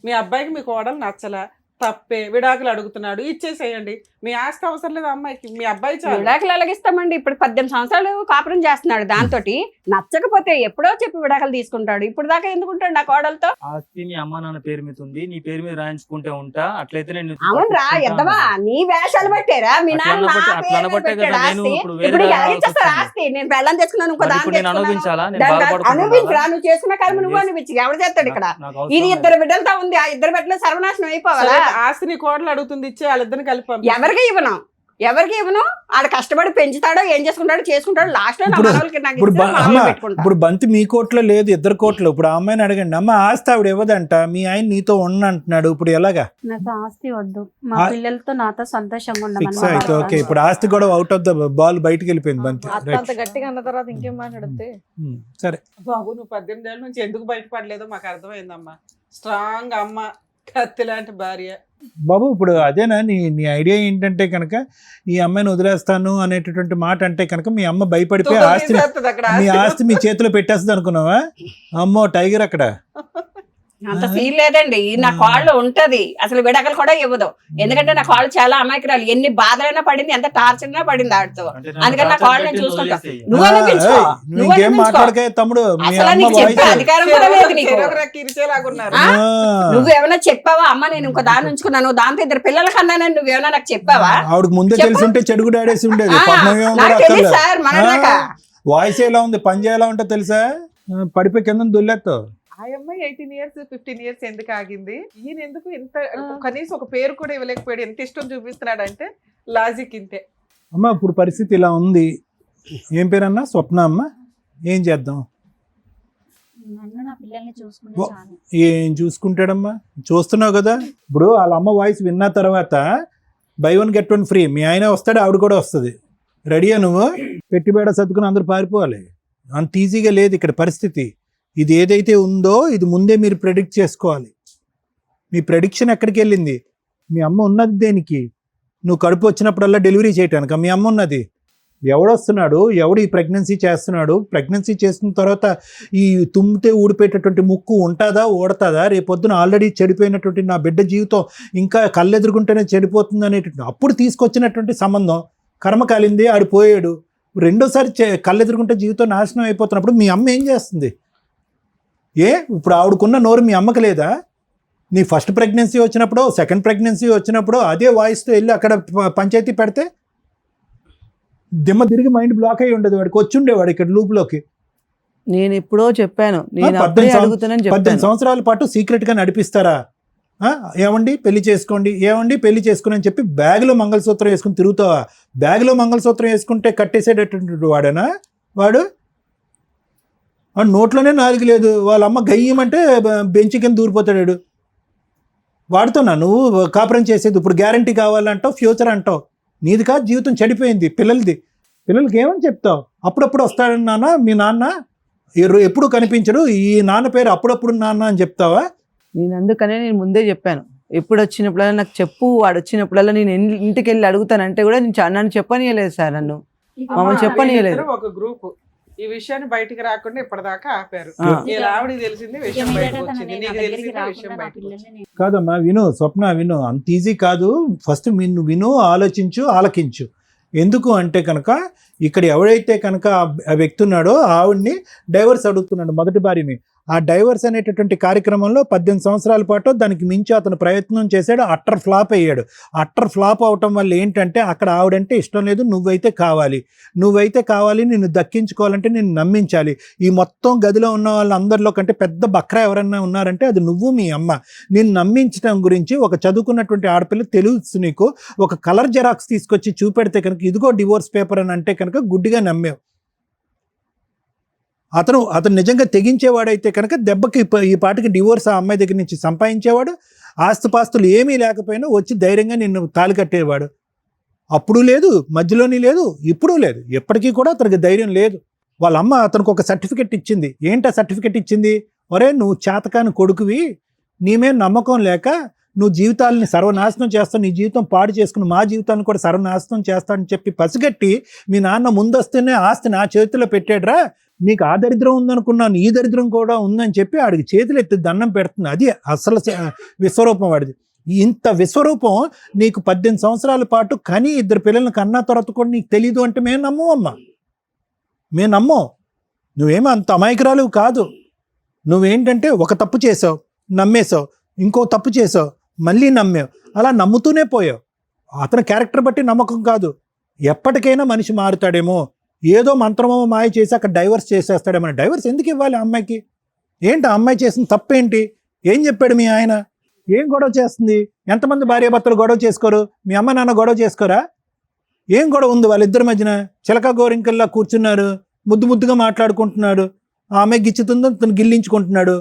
మీ అబ్బాయికి మీ కోడలు నచ్చలా, తప్పే, విడాకులు అడుగుతున్నాడు, ఇచ్చేసేయండి. మీ ఆస్తి అవసరం లేదు అమ్మాయికి, మీ అబ్బాయి చాలు. విడాకులు ఎలాగిస్తామండి? ఇప్పుడు 18 సంవత్సరాలు కాపురం చేస్తున్నాడు, దాంతో నచ్చకపోతే ఎప్పుడో చెప్పి విడాకులు తీసుకుంటాడు. ఇప్పుడు దాకా ఎందుకుంటాడు నా కోడలతో? ఆస్తి మీ అమ్మ నాన్న పేరు మీద ఉంది, నీ పేరు మీద రాయించుకుంటే ఉంటా, అట్లయితే నేను అవునరా ఎద్దవా, నీ వేషాలు పట్టారా? మీ నాన్న ఆస్తి నేను పెళ్ళం తెచ్చుకున్నాను, ఇంకో దాన్ని అనుభవించరా? నువ్వు చేసుకున్న కర్మ నువ్వు అనిపించి ఎవరు చేస్తాడు ఇక్కడ? ఇది 2 బిడ్డలతో ఉంది, ఆ 2 బిడ్డలు సర్వనాశనం అయిపోవాలా? ఆస్తిని కోడలు అడుగుతుంది, ఇచ్చే వాళ్ళిద్దరిని కలిపి ఎవరికి ఇవ్వను. ఆడ కష్టపడి పెంచుతాడో ఏం చేసుకుంటాడు లాస్ట్ లో. ఇప్పుడు బంతి మీ కోట్లో లేదు, 2 కోట్లు. ఇప్పుడు ఆ అమ్మాయిని అడగండి, అమ్మ ఆస్తి ఆవిడ ఇవ్వదంట, మీ ఆయన నీతో అంటున్నాడు, ఇప్పుడు ఎలాగా? నాకు ఆస్తి వద్దు, మా పిల్లలతో నాతో సంతోషంగా ఉండమని. ఓకే, ఇప్పుడు ఆస్తి కూడా అవుట్ ఆఫ్ ద బాల్ బయటకు వెళ్ళిపోయింది బంతి. అంత గట్టిగా అన్న తర్వాత ఇంకేం మాట్లాడితే? సరే బాబు, నువ్వు 18 ఏళ్ళ నుంచి ఎందుకు బయటపడలేదో మాకు అర్థమైందమ్మా. స్ట్రాంగ్ అమ్మ, కత్తి లాంటి భార్య. బాబు, ఇప్పుడు అదేనా నీ ఐడియా ఏంటంటే కనుక ఈ అమ్మాయిని వదిలేస్తాను అనేటటువంటి మాట అంటే కనుక మీ అమ్మ భయపడిపోయి మీ ఆస్తి మీ చేతిలో పెట్టేస్తుంది అనుకున్నావా? అమ్మో టైగర్ అక్కడ. అంత ఫీల్ లేదండి, నా కాళ్ళు ఉంటది, అసలు విడాకులు కూడా ఇవ్వదు. ఎందుకంటే నా కాళ్ళు చాలా అమాయకురాలు, ఎన్ని బాధలైనా పడింది, ఎంత టార్చర్ అయినా పడింది ఆడితో. అందుకని నా కాళ్ళు నేను చూసుకుంటా. నువ్వు అనిపించుకో, తమ్ముడు, అసలు నీకు చెప్పే అధికారం కూడా లేదు నీకు. నువ్వేమైనా చెప్పావా? అమ్మ నేను ఇంకో దాన్ని ఉంచుకున్నాను, దాంతో 2 పిల్లల కన్నానని నువ్వేమైనా నాకు చెప్పావా? ఆవిడకి ముందే తెలిసి ఉంటే చెడుగు ఆడేసి ఉండేది. సార్ మన వాయిస్ ఎలా ఉంది, పని ఎలా ఉంటుందో తెలుసా? పడిపోయి కింద దొల్లేస్తావు. ఆ అమ్మాయి 18 years 15 years ఎందుకు ఆగింది? ఈయన ఎందుకు ఇంత కనీసం ఒక పేరు కూడా ఇవ్వలేకపోయాడు? ఎంత ఇష్టం చూపిస్తున్నాడు అంటే లాజిక్ ఇంతే. అమ్మ ఇప్పుడు పరిస్థితి ఇలా ఉంది, ఏం పేరన్నా? స్వప్న అమ్మ, ఏం చేద్దాం? ఏం చూసుకుంటాడమ్మా? చూస్తున్నావు కదా, ఇప్పుడు వాళ్ళ అమ్మ వాయిస్ విన్న తర్వాత buy 1 get 1 ఫ్రీ, మీ ఆయన వస్తాడు, ఆవిడ కూడా వస్తుంది. రెడీయా నువ్వు? పెట్టిబేడ సర్దుకుని అందరూ పారిపోవాలి. అంత ఈజీగా లేదు ఇక్కడ పరిస్థితి. ఇది ఏదైతే ఉందో ఇది ముందే మీరు ప్రెడిక్ట్ చేసుకోవాలి. మీ ప్రెడిక్షన్ ఎక్కడికి వెళ్ళింది? మీ అమ్మ ఉన్నది దేనికి? నువ్వు కడుపు వచ్చినప్పుడల్లా డెలివరీ చేయటానికి మీ అమ్మ ఉన్నది. ఎవడొస్తున్నాడు, ఎవడు ఈ ప్రెగ్నెన్సీ చేస్తున్నాడు, ప్రెగ్నెన్సీ చేసిన తర్వాత ఈ తుమ్మితే ఊడిపోయేటటువంటి ముక్కు ఉంటుందా ఓడతాదా? రేపొద్దున ఆల్రెడీ చెడిపోయినటువంటి నా బిడ్డ జీవితం ఇంకా కళ్ళెదురుకుంటేనే చెడిపోతుంది అనేటువంటి అప్పుడు తీసుకొచ్చినటువంటి సంబంధం కర్మ కాలింది, ఆడు పోయాడు. రెండోసారి కళ్ళెదురుకుంటే జీవితం నాశనం అయిపోతున్నప్పుడు మీ అమ్మ ఏం చేస్తుంది? ఇప్పుడు ఆవిడకున్న నోరు మీ అమ్మకి లేదా? నీ ఫస్ట్ ప్రెగ్నెన్సీ వచ్చినప్పుడు, సెకండ్ ప్రెగ్నెన్సీ వచ్చినప్పుడు అదే వాయిస్తో వెళ్ళి అక్కడ పంచాయతీ పెడితే దిమ్మ తిరిగి మైండ్ బ్లాక్ అయ్యి ఉండదు. వాడికి వచ్చి ఉండేవాడు ఇక్కడ లూప్లోకి. నేను ఎప్పుడో చెప్పాను, నేను అప్పుడే అడుగుతానని 18 చెప్పాను. సంవత్సరాల పాటు సీక్రెట్గా నడిపిస్తారా? ఏమండి పెళ్లి చేసుకోండి, ఏమండి పెళ్లి చేసుకుని అని చెప్పి బ్యాగ్లో మంగళసూత్రం వేసుకుని తిరుగుతావా? బ్యాగ్లో మంగళసూత్రం వేసుకుంటే కట్టేసేటటువంటి వాడేనా వాడు? నోట్లోనే నాలుగు లేదు, వాళ్ళ అమ్మ గయ్యమంటే బెంచి కింద దూరిపోతాడు. వాడుతున్నా నువ్వు కాపురం చేసేది. ఇప్పుడు గ్యారంటీ కావాలంటావు, ఫ్యూచర్ అంటావు. నీది కాదు, జీవితం చెడిపోయింది. పిల్లలకి ఏమని చెప్తావు? అప్పుడప్పుడు వస్తాడని నాన్న మీ నాన్న, ఎప్పుడు కనిపించడు, ఈ నాన్న పేరు అప్పుడప్పుడు నాన్న అని చెప్తావా? నేను అందుకనే నేను ముందే చెప్పాను, ఎప్పుడు వచ్చినప్పుడల్లా నాకు చెప్పు, వాడు వచ్చినప్పుడల్లా నేను ఇంటికి వెళ్ళి అడుగుతానంటే కూడా నన్ను చెప్పనీయలేదు సార్. నన్ను మమ్మల్ని చెప్పనీయలేదు. ఒక గ్రూప్ ఈ విషయాన్ని బయటికి రాకుండా ఇప్పటిదాకా ఆపారు. ఆ. ఇలా ఆవిడకి తెలిసింది, విషయం బయటకు వచ్చింది, నీకు తెలిసింది, విషయం బయటకు వచ్చింది. కాదమ్మా విను, స్వప్న విను, అంత ఈజీ కాదు. ఫస్ట్ విను, ఆలోచించు, ఆలకించు. ఎందుకు అంటే కనుక ఇక్కడ ఎవడైతే కనుక ఆ వ్యక్తి ఉన్నాడో ఆవిడ్ని డైవర్స్ అడుగుతున్నాడు, మొదటి భార్యని. ఆ డైవర్స్ అనేటటువంటి కార్యక్రమంలో 18 సంవత్సరాల పాటు దానికి మించి అతను ప్రయత్నం చేశాడు. అట్టర్ ఫ్లాప్ అయ్యాడు. అట్టర్ ఫ్లాప్ అవటం వల్ల ఏంటంటే అక్కడ ఆవిడంటే ఇష్టం లేదు, నువ్వైతే కావాలి, నిన్ను దక్కించుకోవాలంటే నిన్ను నమ్మించాలి. ఈ మొత్తం గదిలో ఉన్న వాళ్ళందరిలో కంటే పెద్ద బక్రా ఎవరన్నా ఉన్నారంటే అది నువ్వు, మీ అమ్మ. నిన్ను నమ్మించడం గురించి ఒక చదువుకున్నటువంటి ఆడపిల్ల తెలుసు నీకు. ఒక కలర్ జెరాక్స్ తీసుకొచ్చి చూపెడితే కనుక ఇదిగో డివోర్స్ పేపర్ అని అంటే కనుక గుడ్డిగా నమ్మేవు. అతను నిజంగా తెగించేవాడైతే కనుక దెబ్బకి ఈ పాటికి డివోర్స్ ఆ అమ్మాయి దగ్గర నుంచి సంపాదించేవాడు. ఆస్తిపాస్తులు ఏమీ లేకపోయినా వచ్చి ధైర్యంగా నిన్ను తాళి కట్టేవాడు. అప్పుడు లేదు, మధ్యలోని లేదు, ఇప్పుడు లేదు, ఎప్పటికీ కూడా అతనికి ధైర్యం లేదు. వాళ్ళ అమ్మ అతనికి ఒక సర్టిఫికెట్ ఇచ్చింది. ఏంటా సర్టిఫికెట్ ఇచ్చింది? ఒరే నువ్వు చేతకాని కొడుకువి, నీమే నమ్మకం లేక నువ్వు జీవితాలని సర్వనాశనం చేస్తావు, నీ జీవితం పాడు చేసుకుని మా జీవితాన్ని కూడా సర్వనాశనం చేస్తానని చెప్పి పసిగట్టి మీ నాన్న ముందొస్తేనే ఆస్తి నా చేతిలో పెట్టాడురా, నీకు ఆ దరిద్రం ఉందనుకున్నాను, ఈ దరిద్రం కూడా ఉందని చెప్పి ఆడికి చేతులు ఎత్తి దండం పెడుతుంది. అది అసలు విశ్వరూపం వాడిది. ఇంత విశ్వరూపం నీకు 18 సంవత్సరాల పాటు కని 2 పిల్లల్ని కన్నా తర్వాత కూడా నీకు తెలీదు అంటే మేము నమ్మమ్మా, మేము నమ్మం. నువ్వేమో అంత అమాయకురాలు కాదు. నువ్వేంటంటే ఒక తప్పు చేసావు, నమ్మేశావు, ఇంకో తప్పు చేసావు, మళ్ళీ నమ్మావు, అలా నమ్ముతూనే పోయావు. అతని క్యారెక్టర్ బట్టి నమ్మకం కాదు. ఎప్పటికైనా మనిషి మారుతాడేమో, ఏదో మంత్రమో మాయ చేసి అక్కడ డైవర్స్ చేసేస్తాడేమో. డైవర్స్ ఎందుకు ఇవ్వాలి అమ్మాయికి? ఏంటి ఆ అమ్మాయి చేసిన తప్పేంటి? ఏం చెప్పాడు మీ ఆయన? ఏం గొడవ చేస్తుంది? ఎంతమంది భార్యాభర్తలు గొడవ చేసుకోరు? మీ అమ్మ నాన్న గొడవ చేసుకోరా? ఏం గొడవ ఉంది వాళ్ళిద్దరి మధ్యన? చిలక గోరింకల్లా కూర్చున్నారు, ముద్దుగా మాట్లాడుకుంటున్నాడు. ఆ అమ్మాయి గిచ్చుతుందో తను గిల్లించుకుంటున్నాడు.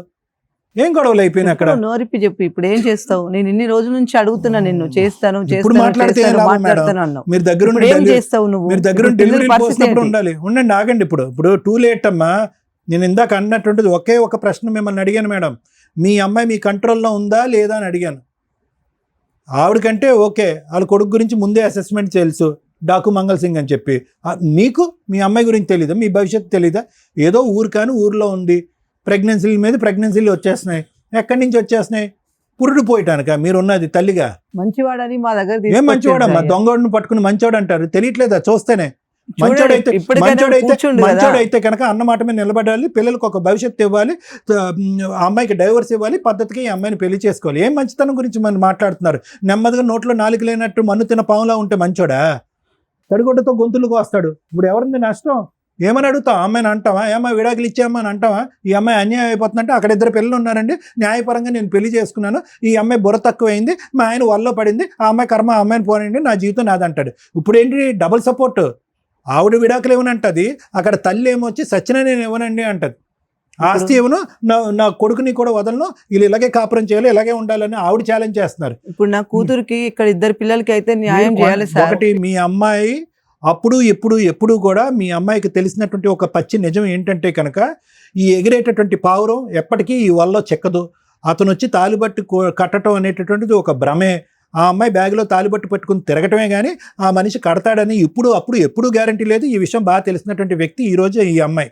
ఏం గొడవలు అయిపోయినాయి అక్కడ? నోరిప్పి చెప్పు, ఇప్పుడు ఏం చేస్తావు? నేను ఇన్ని రోజుల నుంచి అడుగుతున్నా నిన్ను, చేస్తాను మాట్లాడుతున్నాను. మీరు దగ్గరుండి ఏం చేస్తావు నువ్వు? మీరు దగ్గరుండి డెలివరీ పోసినప్పుడు ఉండాలి. ఉండండి, ఆగండి. ఇప్పుడు టూ లేట్ అమ్మా. నేను ఇందాక అన్నటువంటిది ఒకే ఒక ప్రశ్న మిమ్మల్ని అడిగాను మేడం. మీ అమ్మాయి మీ కంట్రోల్లో ఉందా లేదా అని అడిగాను. ఆవిడకంటే ఓకే, వాళ్ళ కొడుకు గురించి ముందే అసెస్మెంట్ తెలుసు, డాకు మంగళ సింగ్ అని చెప్పి. మీకు మీ అమ్మాయి గురించి తెలీదా? మీ భవిష్యత్తు తెలీదా? ఏదో ఊరు కానీ ఊర్లో ఉంది, ప్రెగ్నెన్సీల మీద ప్రెగ్నెన్సీలు వచ్చేస్తున్నాయి. ఎక్కడి నుంచి వచ్చేస్తున్నాయి? పురుడు పోయటానిక మీరు ఉన్నది తల్లిగా? మంచివాడని మా దగ్గర ఏం మంచివాడమ్మా? దొంగోడిని పట్టుకుని మంచివాడు అంటారు, తెలియట్లేదా? చూస్తేనే మంచోడైతే కనుక అన్నమాట మీద నిలబడాలి, పిల్లలకు ఒక భవిష్యత్తు ఇవ్వాలి, అమ్మాయికి డైవర్స్ ఇవ్వాలి, పద్ధతికి ఈ అమ్మాయిని పెళ్లి చేసుకోవాలి. ఏం మంచితనం గురించి మనం మాట్లాడుతున్నారు? నెమ్మదిగా నోట్లో నాలుగు లేనట్టు మన్ను తిన్న పాములా ఉంటే మంచోడా? తడిగొడ్డతో గొంతులకు వస్తాడు. ఇప్పుడు ఎవరింది నష్టం? ఏమని అడుగుతావు? అమ్మాయిని అంటావా? ఏమన్నా విడాకులు ఇచ్చామని అంటావా? ఈ అమ్మాయి అన్యాయం అయిపోతుందంటే అక్కడ 2 పిల్లలు ఉన్నారండి, న్యాయపరంగా నేను పెళ్లి చేసుకున్నాను, ఈ అమ్మాయి బుర్ర తక్కువైంది, మా ఆయన వల్ల పడింది, ఆ అమ్మాయి కర్మ, ఆ అమ్మాయిని పోనండి, నా జీవితం నాదంటాడు. ఇప్పుడు ఏంటి డబుల్ సపోర్ట్? ఆవిడ విడాకులు ఇవ్వనంటది, అక్కడ తల్లి ఏమొచ్చి సచిన నేను ఇవ్వనండి అంటది. ఆస్తి ఇవ్వను, నా కొడుకుని కూడా వదలను, వీళ్ళు ఇలాగే కాపురం చేయాలి, ఇలాగే ఉండాలని ఆవిడ ఛాలెంజ్ చేస్తున్నారు. ఇప్పుడు నా కూతురికి ఇక్కడ 2 పిల్లలకి అయితే న్యాయం చేయాలి సార్. ఒకటి, మీ అమ్మాయి అప్పుడు ఎప్పుడు కూడా మీ అమ్మాయికి తెలిసినటువంటి ఒక పచ్చి నిజం ఏంటంటే కనుక ఈ ఎగిరేటటువంటి పావురం ఎప్పటికీ ఈ వల్ల చెక్కదు. అతను వచ్చి తాలిబట్టు కట్టడం అనేటటువంటిది ఒక భ్రమే. ఆ అమ్మాయి బ్యాగ్లో తాలిబట్టు పట్టుకుని తిరగటమే కానీ ఆ మనిషి కడతాడని ఎప్పుడు గ్యారంటీ లేదు. ఈ విషయం బాగా తెలిసినటువంటి వ్యక్తి ఈరోజు ఈ అమ్మాయి.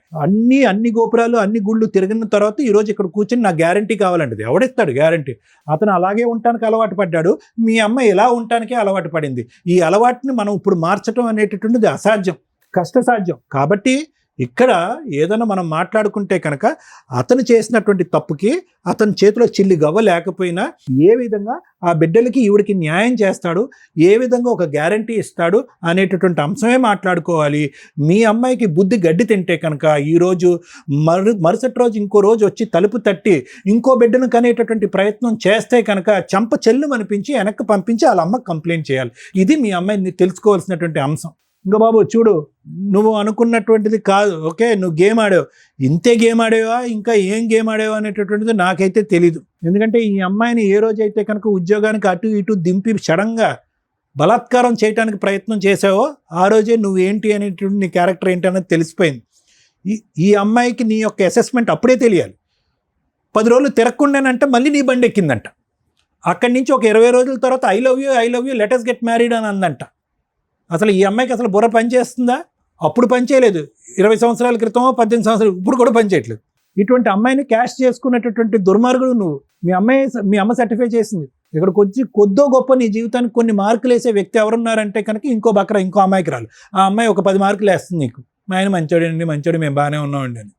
అన్ని గోపురాలు అన్ని గుళ్ళు తిరిగిన తర్వాత ఈరోజు ఇక్కడ కూర్చొని నాకు గ్యారంటీ కావాలంటది. ఎవడిస్తాడు గ్యారంటీ? అతను అలాగే ఉండటానికి అలవాటు పడ్డాడు. మీ అమ్మాయి ఇలా ఉండటానికే అలవాటు పడింది. ఈ అలవాటుని మనం ఇప్పుడు మార్చడం అనేటటువంటిది అసాధ్యం, కష్టసాధ్యం. కాబట్టి ఇక్కడ ఏదైనా మనం మాట్లాడుకుంటే కనుక అతను చేసినటువంటి తప్పుకి అతని చేతిలో చిల్లి గవ్వ లేకపోయినా ఏ విధంగా ఆ బిడ్డలకి ఈవిడికి న్యాయం చేస్తాడు, ఏ విధంగా ఒక గ్యారంటీ ఇస్తాడు అనేటటువంటి అంశమే మాట్లాడుకోవాలి. మీ అమ్మాయికి బుద్ధి గడ్డి తింటే కనుక ఈరోజు మరుసటి రోజు ఇంకో రోజు వచ్చి తలుపు తట్టి ఇంకో బిడ్డను కనేటటువంటి ప్రయత్నం చేస్తే కనుక చెంప చెల్లు అనిపించి వెనక్కి పంపించి వాళ్ళ అమ్మకి కంప్లైంట్ చేయాలి. ఇది మీ అమ్మాయిని తెలుసుకోవాల్సినటువంటి అంశం. ఇంకా బాబు చూడు, నువ్వు అనుకున్నటువంటిది కాదు. ఓకే, నువ్వు గేమ్ ఆడావు, ఇంతే గేమ్ ఆడేవా, ఇంకా ఏం గేమ్ ఆడేవా అనేటటువంటిది నాకైతే తెలీదు. ఎందుకంటే ఈ అమ్మాయిని ఏ రోజైతే కనుక ఉద్యోగానికి అటు ఇటు దింపి సడన్గా బలాత్కారం చేయడానికి ప్రయత్నం చేసావో ఆ రోజే నువ్వు ఏంటి అనేటువంటి నీ క్యారెక్టర్ ఏంటి అనేది తెలిసిపోయింది. ఈ అమ్మాయికి నీ యొక్క అసెస్మెంట్ అప్పుడే తెలియాలి. 10 రోజులు తిరగకుండానంటే మళ్ళీ నీ బండి ఎక్కిందంట. అక్కడి నుంచి ఒక 20 రోజుల తర్వాత I love you let us get married అని అందంట. అసలు ఈ అమ్మాయికి అసలు బుర్ర పనిచేస్తుందా? అప్పుడు పనిచేయలేదు. 20 సంవత్సరాల క్రితం 18 సంవత్సరాలు ఇప్పుడు కూడా పనిచేయట్లేదు. ఇటువంటి అమ్మాయిని క్యాష్ చేసుకునేటటువంటి దుర్మార్గుడు నువ్వు. మీ అమ్మ సర్టిఫై చేసింది. ఇక్కడికి వచ్చి కొద్దో గొప్ప నీ జీవితానికి కొన్ని మార్కులు వేసే వ్యక్తి ఎవరున్నారంటే కనుక ఇంకో అమ్మాయికి రాలు. ఆ అమ్మాయి ఒక 10 మార్కులు వేస్తుంది నీకు. మా ఆయన మంచోడు మేము బాగానే ఉన్నామండి అని.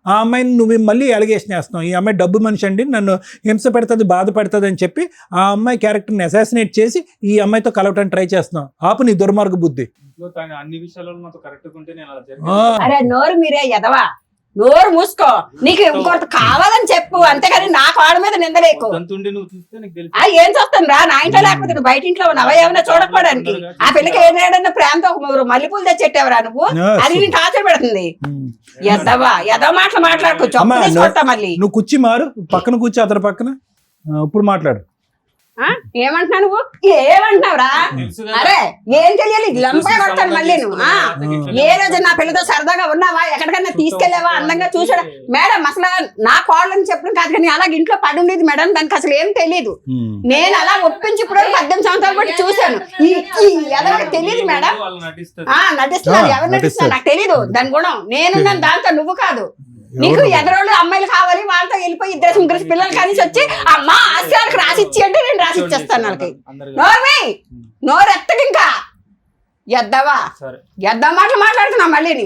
ఆ అమ్మాయిని నువ్వు మళ్ళీ అలిగేషన్ వేస్తున్నావు. ఈ అమ్మాయి డబ్బు మనిషి అండి, నన్ను హింస పెడుతుంది, బాధ పెడుతుంది అని చెప్పి ఆ అమ్మాయి క్యారెక్టర్ని అసాసినేట్ చేసి ఈ అమ్మాయితో కలవటానికి ట్రై చేస్తున్నావు. ఆపు నీ దుర్మార్గ బుద్ధి. అన్ని విషయాల్లో నాతో కరెక్ట్ ఉంటే నేను అలా అరే నోరు మీరే ఎదవా, నోరు మూసుకో. నీకు ఇంకొకటి కావాలని చెప్పు, అంతేగాని నా కాళ్ళ మీద నిందలేకు. నువ్వు చూస్తే నీకు తెలుసు. ఏం చూస్తాను రా, నా ఇంట్లో లేకపోతే నువ్వు బయట ఇంట్లో ఉన్నావా ఏమైనా చూడకపోవడానికి? ఆ పిల్లకి ఏదైనా ప్రేమతో ఒక మల్లెపూలు తెచ్చెట్టావరా నువ్వు? అది నీకు ఆచర పెడుతుంది. ఎదవ మాటలు మాట్లాడుకో, చెప్పు తీసుకొస్తా మళ్ళీ. నువ్వు కూర్చి మారు, పక్కన కూర్చో, అతని పక్కన. ఇప్పుడు మాట్లాడు. ఏమంటున్నా నువ్వు? ఏమంటున్నావురా? అరే ఏం తెలియాలి, లంపగా కొడతాను మళ్ళీ నువ్వు. ఏ రోజు నా పిల్లతో సరదాగా ఉన్నావా, ఎక్కడికైనా తీసుకెళ్లావా, అందంగా చూసాడా? మేడం అసలు నా కోళ్ళని చెప్పడం కాదు, కానీ అలాగే ఇంట్లో పడి ఉండేది మేడం, దానికి అసలు ఏం తెలియదు. నేను అలా ఒప్పించి ఇప్పుడు 18 సంవత్సరాలు బట్టి చూశాను. ఎవరికి తెలియదు మేడం, నటిస్తున్నారు. ఎవరు నటిస్తున్నారు నాకు తెలీదు. దాని గుణం నేనున్నాను, దాంతో నువ్వు కాదు. నీకు ఎదరోళ్ళు అమ్మాయిలు కావాలి, వాళ్ళతో వెళ్ళిపోయి 2 పిల్లలు కలిసి వచ్చి అమ్మ ఆశయాలకు రాసిచ్చి అంటే నేను రాసిచ్చేస్తాను వాళ్ళకి. నోరు ఎత్తకి ఇంకా ఎద్దా మాటలు మాట్లాడుతున్నా మళ్ళీ.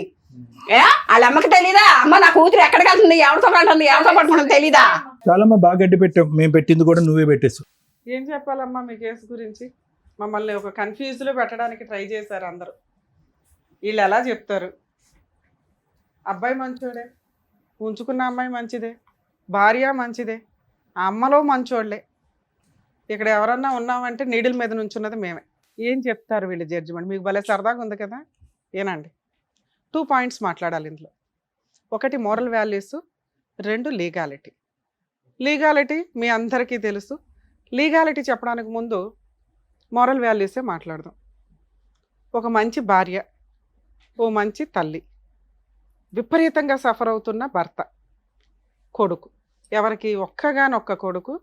వాళ్ళ అమ్మకి తెలీదా? అమ్మ నా కూతురు ఎక్కడికి వెళ్తుంది, ఎవరితో పడుతుంది, ఎవరితో పడుకుంటుంది తెలీదా? చాలా బాగా గడ్డి పెట్టాం. మేము పెట్టింది కూడా నువ్వే పెట్టేసు. ఏం చెప్పాలమ్మా మీ కేసు గురించి? మమ్మల్ని ఒక కన్ఫ్యూజ్లో పెట్టడానికి ట్రై చేశారు అందరూ. వీళ్ళు ఎలా చెప్తారు? అబ్బాయి మంచోడే, ఉంచుకున్న అమ్మాయి మంచిదే, భార్య మంచిదే, ఆ అమ్మలో మంచోళ్ళే. ఇక్కడ ఎవరన్నా ఉన్నామంటే నీడిల్ మీద నుంచున్నది మేమే. ఏం చెప్తారు వీళ్ళు జడ్జిమెంట్? మీకు భలే సరదాగా ఉంది కదా. ఏనండి, 2 పాయింట్స్ మాట్లాడాలి ఇందులో. 1 మోరల్ వాల్యూస్, 2 లీగాలిటీ. లీగాలిటీ మీ అందరికీ తెలుసు. లీగాలిటీ చెప్పడానికి ముందు మోరల్ వాల్యూసే మాట్లాడదాం. ఒక మంచి భార్య, ఓ మంచి తల్లి, విపరీతంగా సఫర్ అవుతున్న భర్త, కొడుకు, ఎవరికి ఒక్కగానొక్క కొడుకు,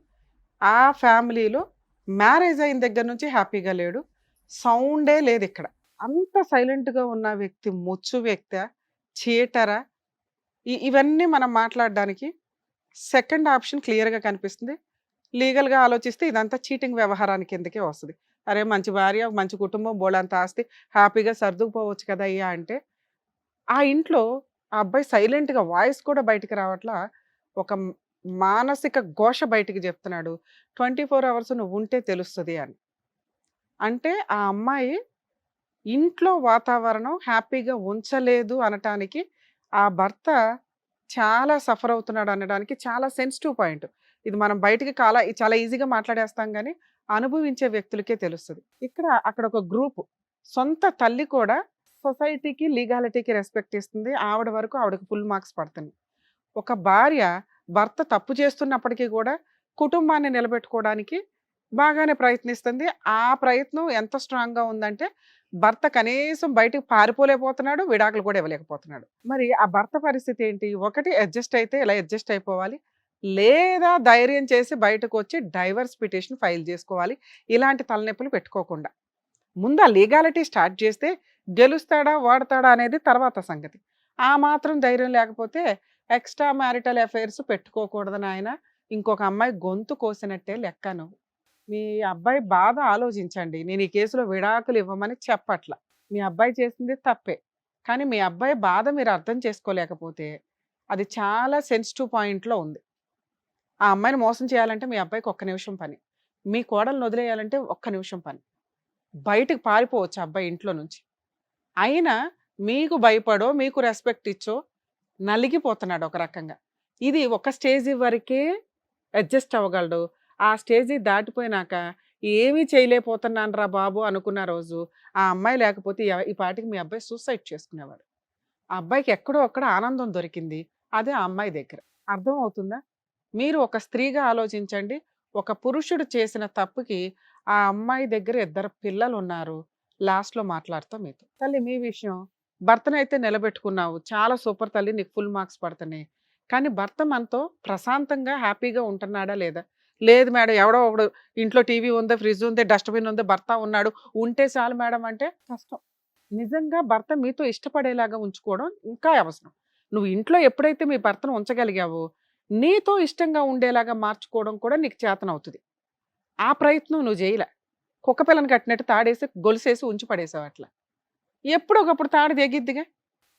ఆ ఫ్యామిలీలో మ్యారేజ్ అయిన దగ్గర నుంచి హ్యాపీగా లేడు, సౌండే లేదు. ఇక్కడ అంత సైలెంట్గా ఉన్న వ్యక్తి ముచ్చు వ్యక్తి, చీటరా? ఇవన్నీ మనం మాట్లాడడానికి సెకండ్ ఆప్షన్ క్లియర్గా కనిపిస్తుంది. లీగల్గా ఆలోచిస్తే ఇదంతా చీటింగ్ వ్యవహారానికి కిందకే వస్తుంది. అరే మంచి భార్య, మంచి కుటుంబం, బోళంత ఆస్తి, హ్యాపీగా సర్దుకుపోవచ్చు కదా అయ్యా అంటే, ఆ ఇంట్లో ఆ అబ్బాయి సైలెంట్గా, వాయిస్ కూడా బయటికి రావట్లా, ఒక మానసిక ఘోష బయటికి చెప్తున్నాడు. 24 అవర్స్ నువ్వు ఉంటే తెలుస్తుంది అని. అంటే ఆ అమ్మాయి ఇంట్లో వాతావరణం హ్యాపీగా ఉంచలేదు అనటానికి, ఆ భర్త చాలా సఫర్ అవుతున్నాడు అనడానికి చాలా సెన్సిటివ్ పాయింట్ ఇది. మనం బయటికి చాలా ఈజీగా మాట్లాడేస్తాం, కానీ అనుభవించే వ్యక్తులకే తెలుస్తుంది. అక్కడ ఒక గ్రూప్, సొంత తల్లి కూడా సొసైటీకి, లీగాలిటీకి రెస్పెక్ట్ ఇస్తుంది. ఆవిడ వరకు ఆవిడకి ఫుల్ మార్క్స్ పడుతుంది. ఒక భార్య భర్త తప్పు చేస్తున్నప్పటికీ కూడా కుటుంబాన్ని నిలబెట్టుకోవడానికి బాగానే ప్రయత్నిస్తుంది. ఆ ప్రయత్నం ఎంత స్ట్రాంగ్గా ఉందంటే భర్త కనీసం బయటకు పారిపోలేకపోతున్నాడు, విడాకులు కూడా ఇవ్వలేకపోతున్నాడు. మరి ఆ భర్త పరిస్థితి ఏంటి? ఒకటి అడ్జస్ట్ అయితే ఇలా అడ్జస్ట్ అయిపోవాలి, లేదా ధైర్యం చేసి బయటకు వచ్చి డైవర్స్ పిటిషన్ ఫైల్ చేసుకోవాలి. ఇలాంటి తలనొప్పులు పెట్టుకోకుండా ముందు ఆ లీగాలిటీ స్టార్ట్ చేస్తే గెలుస్తాడా వాడతాడా అనేది తర్వాత సంగతి. ఆ మాత్రం ధైర్యం లేకపోతే ఎక్స్ట్రా మ్యారిటల్ అఫైర్స్ పెట్టుకోకూడదని ఆయన ఇంకొక అమ్మాయి గొంతు కోసినట్టే లెక్క. నువ్వు మీ అబ్బాయి బాధ ఆలోచించండి. నేను ఈ కేసులో విడాకులు ఇవ్వమని చెప్పట్ల. మీ అబ్బాయి చేసింది తప్పే, కానీ మీ అబ్బాయి బాధ మీరు అర్థం చేసుకోలేకపోతే అది చాలా సెన్సిటివ్ పాయింట్లో ఉంది. ఆ అమ్మాయిని మోసం చేయాలంటే మీ అబ్బాయికి ఒక్క నిమిషం పని, మీ కోడలను వదిలేయాలంటే ఒక్క నిమిషం పని. బయటకు పారిపోవచ్చు అబ్బాయి ఇంట్లో నుంచి. అయినా మీకు భయపడో మీకు రెస్పెక్ట్ ఇచ్చో నలిగిపోతున్నాడు ఒక రకంగా. ఇది ఒక స్టేజ్ వరకే అడ్జస్ట్ అవ్వగలడు. ఆ స్టేజ్ దాటిపోయినాక ఏమీ చేయలేకపోతున్నాను రా బాబు అనుకున్న రోజు ఆ అమ్మాయి లేకపోతే ఈ పాటికి మీ అబ్బాయి సూసైడ్ చేసుకునేవాడు. ఆ అబ్బాయికి ఎక్కడో ఒక్కడ ఆనందం దొరికింది, అదే ఆ అమ్మాయి దగ్గర. అర్థం అవుతుందా? మీరు ఒక స్త్రీగా ఆలోచించండి. ఒక పురుషుడు చేసిన తప్పుకి ఆ అమ్మాయి దగ్గర 2 పిల్లలు ఉన్నారు. లాస్ట్లో మాట్లాడతాం మీతో. తల్లి మీ విషయం, భర్తనైతే నిలబెట్టుకున్నావు, చాలా సూపర్ తల్లి, నీకు ఫుల్ మార్క్స్ పడుతున్నాయి. కానీ భర్త మనతో ప్రశాంతంగా హ్యాపీగా ఉంటున్నాడా లేదా? లేదు మేడం, ఎవడో ఒకడు ఇంట్లో టీవీ ఉంది, ఫ్రిడ్జ్ ఉంది, డస్ట్బిన్ ఉంది, భర్త ఉన్నాడు, ఉంటే చాలు మేడం అంటే కష్టం. నిజంగా భర్త మీతో ఇష్టపడేలాగా ఉంచుకోవడం ఇంకా అవసరం. నువ్వు ఇంట్లో ఎప్పుడైతే మీ భర్తను ఉంచగలిగావో నీతో ఇష్టంగా ఉండేలాగా మార్చుకోవడం కూడా నీకు చేతనవుతుంది. ఆ ప్రయత్నం నువ్వు చేయలే. కుక్క పిల్లని కట్టినట్టు తాడేసి గొలుసేసి ఉంచి పడేసావు అట్లా. ఎప్పుడో ఒకప్పుడు తాడు తెగిద్దిగా.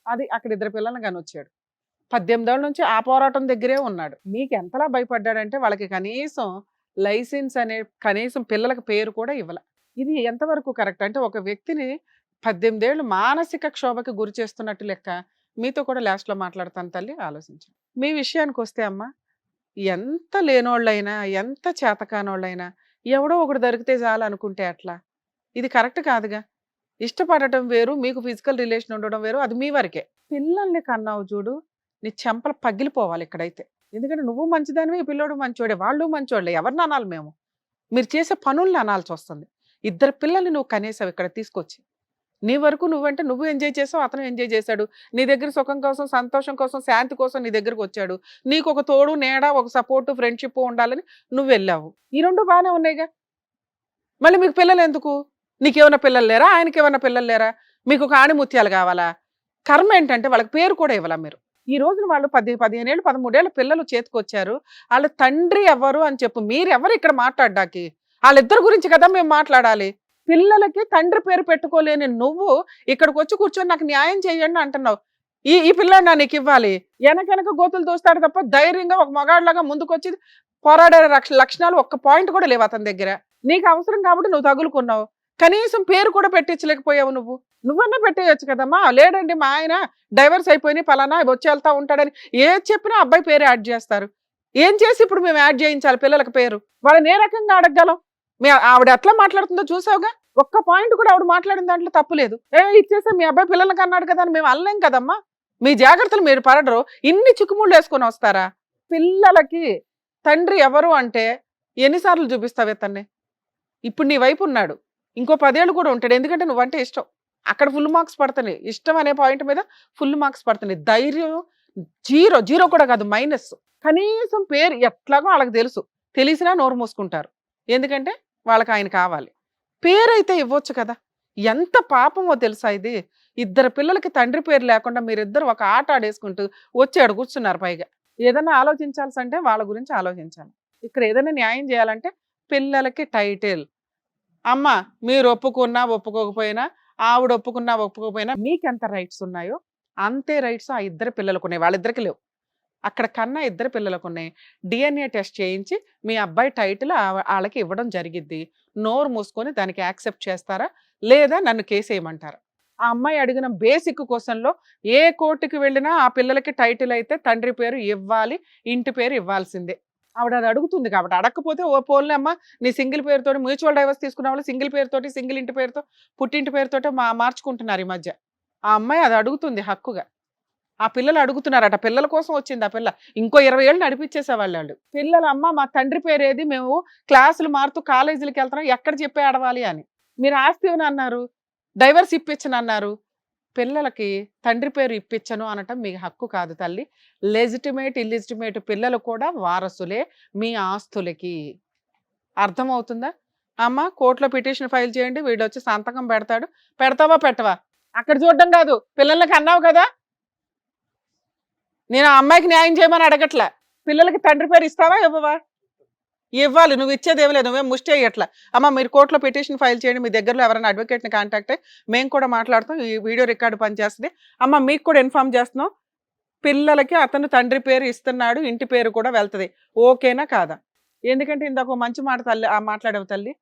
అది అక్కడ 2 పిల్లల్ని కానీ వచ్చాడు. 18 ఏళ్ళ నుంచి ఆ పోరాటం దగ్గరే ఉన్నాడు. మీకు ఎంతలా భయపడ్డాడంటే వాళ్ళకి కనీసం లైసెన్స్ అనే కనీసం పిల్లలకి పేరు కూడా ఇవ్వాల. ఇది ఎంతవరకు కరెక్ట్? అంటే ఒక వ్యక్తిని 18 ఏళ్ళు మానసిక క్షోభకి గురి చేస్తున్నట్టు లెక్క. మీతో కూడా లాస్ట్లో మాట్లాడతాను తల్లి, ఆలోచించండి. మీ విషయానికి వస్తే అమ్మ, ఎంత లేనోళ్ళైనా ఎంత చేతకానోళ్ళైనా ఎవడో ఒకడు దొరికితే చాలు అనుకుంటే అట్లా ఇది కరెక్ట్ కాదుగా. ఇష్టపడటం వేరు, మీకు ఫిజికల్ రిలేషన్ ఉండడం వేరు, అది మీ వరకే. పిల్లల్ని కన్నావు చూడు, నీ చెంపలు పగిలిపోవాలి ఇక్కడైతే. ఎందుకంటే నువ్వు మంచిదానివి, ఈ పిల్లోడు మంచోడే, వాళ్ళు మంచోళ్ళే. ఎవరిని అనాలి మేము? మీరు చేసే పనుల్ని అనాల్సి వస్తుంది. 2 పిల్లల్ని నువ్వు కనేసావు ఇక్కడ తీసుకొచ్చి. నీ వరకు నువ్వంటే నువ్వు ఎంజాయ్ చేసావు, అతను ఎంజాయ్ చేశాడు. నీ దగ్గర సుఖం కోసం, సంతోషం కోసం, శాంతి కోసం నీ దగ్గరకు వచ్చాడు. నీకు ఒక తోడు నీడ, ఒక సపోర్టు, ఫ్రెండ్షిప్ ఉండాలని నువ్వు వెళ్ళావు. ఈ 2 బాగానే ఉన్నాయిగా. మళ్ళీ మీకు పిల్లలు ఎందుకు? నీకేమైనా పిల్లలు లేరా? ఆయనకి ఏమైనా పిల్లలు లేరా? మీకు ఒక ఆణిముత్యాలు కావాలా? కర్మ ఏంటంటే వాళ్ళకి పేరు కూడా ఇవ్వాలా మీరు? ఈ రోజున వాళ్ళు 15 ఏళ్ళు 13 ఏళ్ళ పిల్లలు చేతికొచ్చారు. వాళ్ళ తండ్రి ఎవరు అని చెప్పు. మీరెవరు ఇక్కడ మాట్లాడ్డానికి? వాళ్ళిద్దరి గురించి కదా మేము మాట్లాడాలి. పిల్లలకి తండ్రి పేరు పెట్టుకోలేని నువ్వు ఇక్కడికి వచ్చి కూర్చొని నాకు న్యాయం చేయండి అంటున్నావు. ఈ పిల్లాడు నీకు ఇవ్వాలి. వెనక గోతులు దోస్తాడు తప్ప ధైర్యంగా ఒక మగాడిలాగా ముందుకొచ్చి పోరాడే లక్షణాలు ఒక్క పాయింట్ కూడా లేవు అతని దగ్గర. నీకు అవసరం కాబట్టి నువ్వు తగులుకున్నావు. కనీసం పేరు కూడా పెట్టించలేకపోయావు. నువ్వన్నా పెట్టేయచ్చు కదమ్మా. లేడండి మా ఆయన డైవర్స్ అయిపోయి పలానా వచ్చి వెళ్తా ఉంటాడని ఏది చెప్పినా అబ్బాయి పేరు యాడ్ చేస్తారు. ఏం చేసి ఇప్పుడు మేము యాడ్ చేయించాలి పిల్లలకి పేరు? వాళ్ళని ఏ రకంగా అడగగలం? ఆవిడ ఎట్లా మాట్లాడుతుందో చూసావుగా. ఒక్క పాయింట్ కూడా ఆవిడ మాట్లాడిన దాంట్లో తప్పులేదు. ఇచ్చేసా మీ అబ్బాయి పిల్లలకి అన్నాడు కదా అని మేము అనలేం కదమ్మా. మీ జాగ్రత్తలు మీరు పడరు. ఇన్ని చిక్కుముళ్ళు వేసుకొని వస్తారా? పిల్లలకి తండ్రి ఎవరు అంటే ఎన్నిసార్లు చూపిస్తావే తన్నే? ఇప్పుడు నీ వైపు ఉన్నాడు, ఇంకో 10 ఏళ్ళు కూడా ఉంటాడు. ఎందుకంటే నువ్వంటే ఇష్టం. అక్కడ ఫుల్ మార్క్స్ పడుతున్నాయి. ఇష్టం అనే పాయింట్ మీద ఫుల్ మార్క్స్ పడుతున్నాయి. ధైర్యం జీరో కూడా కాదు, మైనస్. కనీసం పేరు ఎట్లాగో వాళ్ళకి తెలుసు, తెలిసినా నోరు మూసుకుంటారు. ఎందుకంటే వాళ్ళకి ఆయన కావాలి. పేరైతే ఇవ్వచ్చు కదా. ఎంత పాపమో తెలుసా ఇది? 2 పిల్లలకి తండ్రి పేరు లేకుండా మీరిద్దరు ఒక ఆట ఆడేసుకుంటూ వచ్చి కూర్చున్నారు. పైగా ఏదైనా ఆలోచించాల్సి అంటే వాళ్ళ గురించి ఆలోచించాలి. ఇక్కడ ఏదైనా న్యాయం చేయాలంటే పిల్లలకి టైటిల్. అమ్మ మీరు ఒప్పుకున్నా ఒప్పుకోకపోయినా, ఆవిడ ఒప్పుకున్నా ఒప్పుకోకపోయినా మీకెంత రైట్స్ ఉన్నాయో అంతే రైట్స్ ఆ 2 పిల్లలకు ఉన్నాయి. వాళ్ళిద్దరికి లేవు. అక్కడ కన్నా 2 పిల్లలకు ఉన్నాయి. DNA టెస్ట్ చేయించి మీ అబ్బాయి టైటిల్ వాళ్ళకి ఇవ్వడం జరిగిద్ది. నోరు మూసుకొని దానికి యాక్సెప్ట్ చేస్తారా లేదా నన్ను కేసు వేయమంటారా? ఆ అమ్మాయి అడిగిన బేసిక్ క్వశ్చన్లో ఏ కోర్టుకి వెళ్ళినా ఆ పిల్లలకి టైటిల్ అయితే తండ్రి పేరు ఇవ్వాలి, ఇంటి పేరు ఇవ్వాల్సిందే. ఆవిడ అది అడుగుతుంది కాబట్టి. అడగకపోతే ఓ పోల్ని అమ్మ నీ సింగిల్ పేరుతో మ్యూచువల్ డైవర్స్ తీసుకున్న వాళ్ళు సింగిల్ పేరుతోటి, సింగిల్ ఇంటి పేరుతో, పుట్టింటి పేరుతో మార్చుకుంటున్నారు ఈ మధ్య. ఆ అమ్మాయి అది అడుగుతుంది హక్కుగా. ఆ పిల్లలు అడుగుతున్నారట. పిల్లల కోసం వచ్చింది ఆ పిల్ల. ఇంకో 20 ఏళ్ళు నడిపించేసేవాళ్ళు వాళ్ళు. పిల్లలు అమ్మ మా తండ్రి పేరు ఏది, మేము క్లాసులు మారుతూ కాలేజీలకు వెళ్తున్నాం, ఎక్కడ చెప్పే ఆడవాలి అని. మీరు ఆస్తి అని అన్నారు. డైవర్స్ ఇప్పించను అన్నారు. పిల్లలకి తండ్రి పేరు ఇప్పించను అనటం మీ హక్కు కాదు తల్లి. లెజిటిమేట్ ఇల్లిజిటిమేట్ పిల్లలు కూడా వారసులే మీ ఆస్తులకి. అర్థమవుతుందా? అమ్మ కోర్టులో పిటిషన్ ఫైల్ చేయండి, వీడు వచ్చి సంతకం పెడతాడు. పెడతావా పెట్టవా? అక్కడ చూడడం కాదు, పిల్లలకి అన్నావు కదా. నేను ఆ అమ్మాయికి న్యాయం చేయమని అడగట్లా. పిల్లలకి తండ్రి పేరు ఇస్తావా ఇవ్వవా? ఇవ్వాలి. నువ్వు ఇచ్చేది ఏమి లేదు, నువ్వేం ముష్టి అయ్యట్లా. అమ్మ మీరు కోర్టులో పిటిషన్ ఫైల్ చేయండి, మీ దగ్గరలో ఎవరైనా అడ్వకేట్ని కాంటాక్ట్ అయ్యి మేము కూడా మాట్లాడుతాం, ఈ వీడియో రికార్డు పనిచేస్తుంది. అమ్మ మీకు కూడా ఇన్ఫార్మ్ చేస్తున్నాం, పిల్లలకి అతను తండ్రి పేరు ఇస్తున్నాడు, ఇంటి పేరు కూడా వెళ్తుంది. ఓకేనా కాదా? ఎందుకంటే ఇందాక ఒక మంచి మాట తల్లి మాట్లాడేవు తల్లి,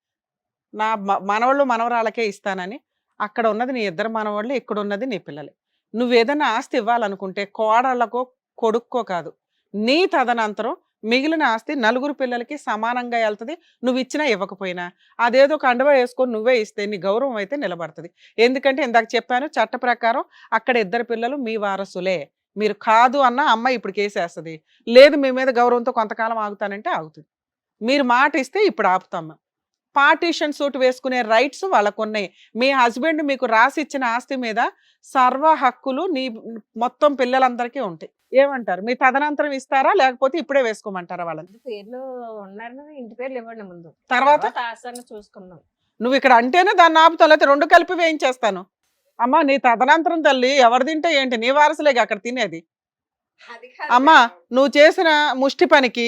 నా మనవాళ్ళు మనవరాళ్ళకే ఇస్తానని. అక్కడ ఉన్నది నీ ఇద్దరు మనవాళ్ళు, ఇక్కడ ఉన్నది నీ పిల్లలే. నువ్వు ఏదైనా ఆస్తి ఇవ్వాలనుకుంటే కోడళ్ళకో కొడుక్కో కాదు, నీ తదనంతరం మిగిలిన ఆస్తి నలుగురు పిల్లలకి సమానంగా వెళ్తుంది. నువ్వు ఇచ్చినా ఇవ్వకపోయినా అదేదో కండువా వేసుకొని నువ్వే ఇస్తే నీ గౌరవం అయితే నిలబడుతుంది. ఎందుకంటే ఇందాక చెప్పాను, చట్ట ప్రకారం అక్కడ ఇద్దరు పిల్లలు మీ వారసులే. మీరు కాదు అన్న అమ్మాయి ఇప్పుడు కేసేస్తుంది. లేదు మీ మీద గౌరవంతో కొంతకాలం ఆగుతానంటే ఆగుతుంది. మీరు మాట ఇస్తే ఇప్పుడు ఆపుతాము. పార్టీషన్ సూట్ వేసుకునే రైట్స్ వాళ్ళకు ఉన్నాయి. మీ హస్బెండ్ మీకు రాసి ఇచ్చిన ఆస్తి మీద సర్వ హక్కులు నీ మొత్తం పిల్లలందరికీ ఉంటాయి. ఏమంటారు? మీ తదనంతరం ఇస్తారా లేకపోతే ఇప్పుడే వేసుకోమంటారా వాళ్ళని? పేర్లు ఉన్నారు, ఇంటి పేర్లు ఇవ్వండి ముందు, తర్వాత ఆశను చూసుకుందాం. నువ్వు ఇక్కడ అంటేనే దాన్ని ఆపుతావు, లేకపోతే రెండు కలిపి వేయించేస్తాను. అమ్మా నీ తదనంతరం తల్లి ఎవరు తింటే ఏంటి, నీ వారసులేగా అక్కడ తినేది. అమ్మా నువ్వు చేసిన ముష్టి పనికి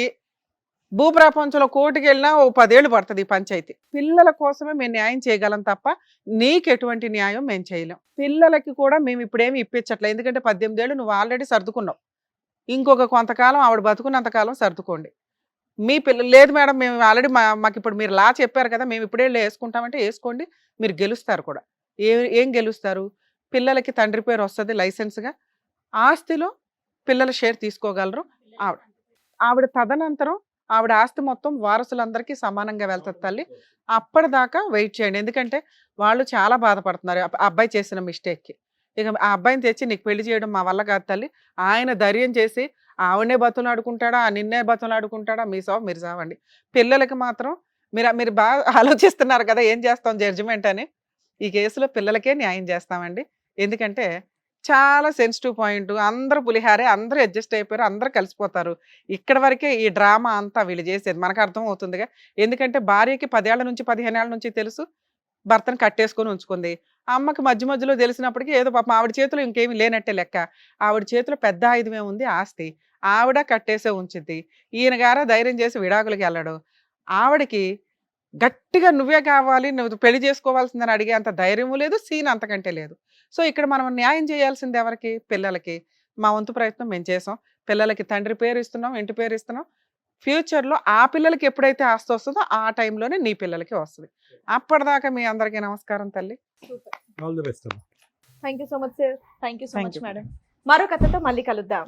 భూప్రపంచంలో కోర్టుకి వెళ్ళినా ఓ 10 ఏళ్ళు పడుతుంది ఈ పంచాయతీ. పిల్లల కోసమే మేము న్యాయం చేయగలం తప్ప నీకు ఎటువంటి న్యాయం మేము చేయలేం. పిల్లలకి కూడా మేము ఇప్పుడేమి ఇప్పించట్లేదు, ఎందుకంటే 18 ఏళ్ళు నువ్వు ఆల్రెడీ సర్దుకున్నావు. ఇంకొక కొంతకాలం ఆవిడ బతుకున్నంతకాలం సర్దుకోండి. మీ పిల్లలు లేదు మేడం మేము ఆల్రెడీ మాకు ఇప్పుడు మీరు లా చెప్పారు కదా, మేము ఇప్పుడే వేసుకుంటామంటే వేసుకోండి, మీరు గెలుస్తారు కూడా. ఏం గెలుస్తారు? పిల్లలకి తండ్రి పేరు వస్తుంది లైసెన్స్గా, ఆస్తిలో పిల్లల షేర్ తీసుకోగలరు. ఆవిడ తదనంతరం ఆవిడ ఆస్తి మొత్తం వారసులందరికీ సమానంగా వెళ్తుంది తల్లి. అప్పటిదాకా వెయిట్ చేయండి, ఎందుకంటే వాళ్ళు చాలా బాధపడుతున్నారు ఆ అబ్బాయి చేసిన మిస్టేక్కి. ఇక ఆ అబ్బాయిని తెచ్చి నీకు పెళ్లి చేయడం మా వల్ల కాదు తల్లి. ఆయన ధైర్యం చేసి ఆవిడనే బతులాడుకుంటాడా, నిన్నే బతులాడుకుంటాడా, మీ సావు మీరు సావండి. పిల్లలకి మాత్రం మీరు బాగా ఆలోచిస్తున్నారు కదా ఏం చేస్తాం జడ్జిమెంట్ అని. ఈ కేసులో పిల్లలకే న్యాయం చేస్తామండి. ఎందుకంటే చాలా సెన్సిటివ్ పాయింట్. అందరూ పులిహారే, అందరూ అడ్జస్ట్ అయిపోయారు, అందరూ కలిసిపోతారు. ఇక్కడ వరకే ఈ డ్రామా అంతా వీళ్ళు చేసేది మనకు అర్థం అవుతుందిగా. ఎందుకంటే భార్యకి 10 ఏళ్ల నుంచి 15 ఏళ్ల నుంచి తెలుసు భర్తను కట్టేసుకొని ఉంచుకుంది. అమ్మకి మధ్య మధ్యలో తెలిసినప్పటికీ ఏదో పాపం ఆవిడ చేతిలో ఇంకేమీ లేనట్టే లెక్క. ఆవిడ చేతిలో పెద్ద ఆయుధమే ఉంది ఆస్తి, ఆవిడ కట్టేసే ఉంచిద్ది. ఈయన గారా ధైర్యం చేసి విడాకులకి వెళ్ళడు. ఆవిడకి గట్టిగా నువ్వే కావాలి, నువ్వు పెళ్లి చేసుకోవాల్సిందని అడిగే అంత ధైర్యము లేదు, సీన్ అంతకంటే లేదు. సో ఇక్కడ మనం న్యాయం చేయాల్సింది ఎవరికి? పిల్లలకి. మా వంతు ప్రయత్నం మేము చేసాం. పిల్లలకి తండ్రి పేరు ఇస్తున్నాం, ఇంటి పేరు ఇస్తున్నాం. ఫ్యూచర్లో ఆ పిల్లలకి ఎప్పుడైతే ఆస్తి వస్తుందో ఆ టైంలోనే నీ పిల్లలకి వస్తుంది. అప్పటిదాకా మీ అందరికీ నమస్కారం తల్లి. All the best. Thank you so much sir. Thank you so Thank much you. Madam. మరో కథతో మళ్ళీ కలుద్దాం.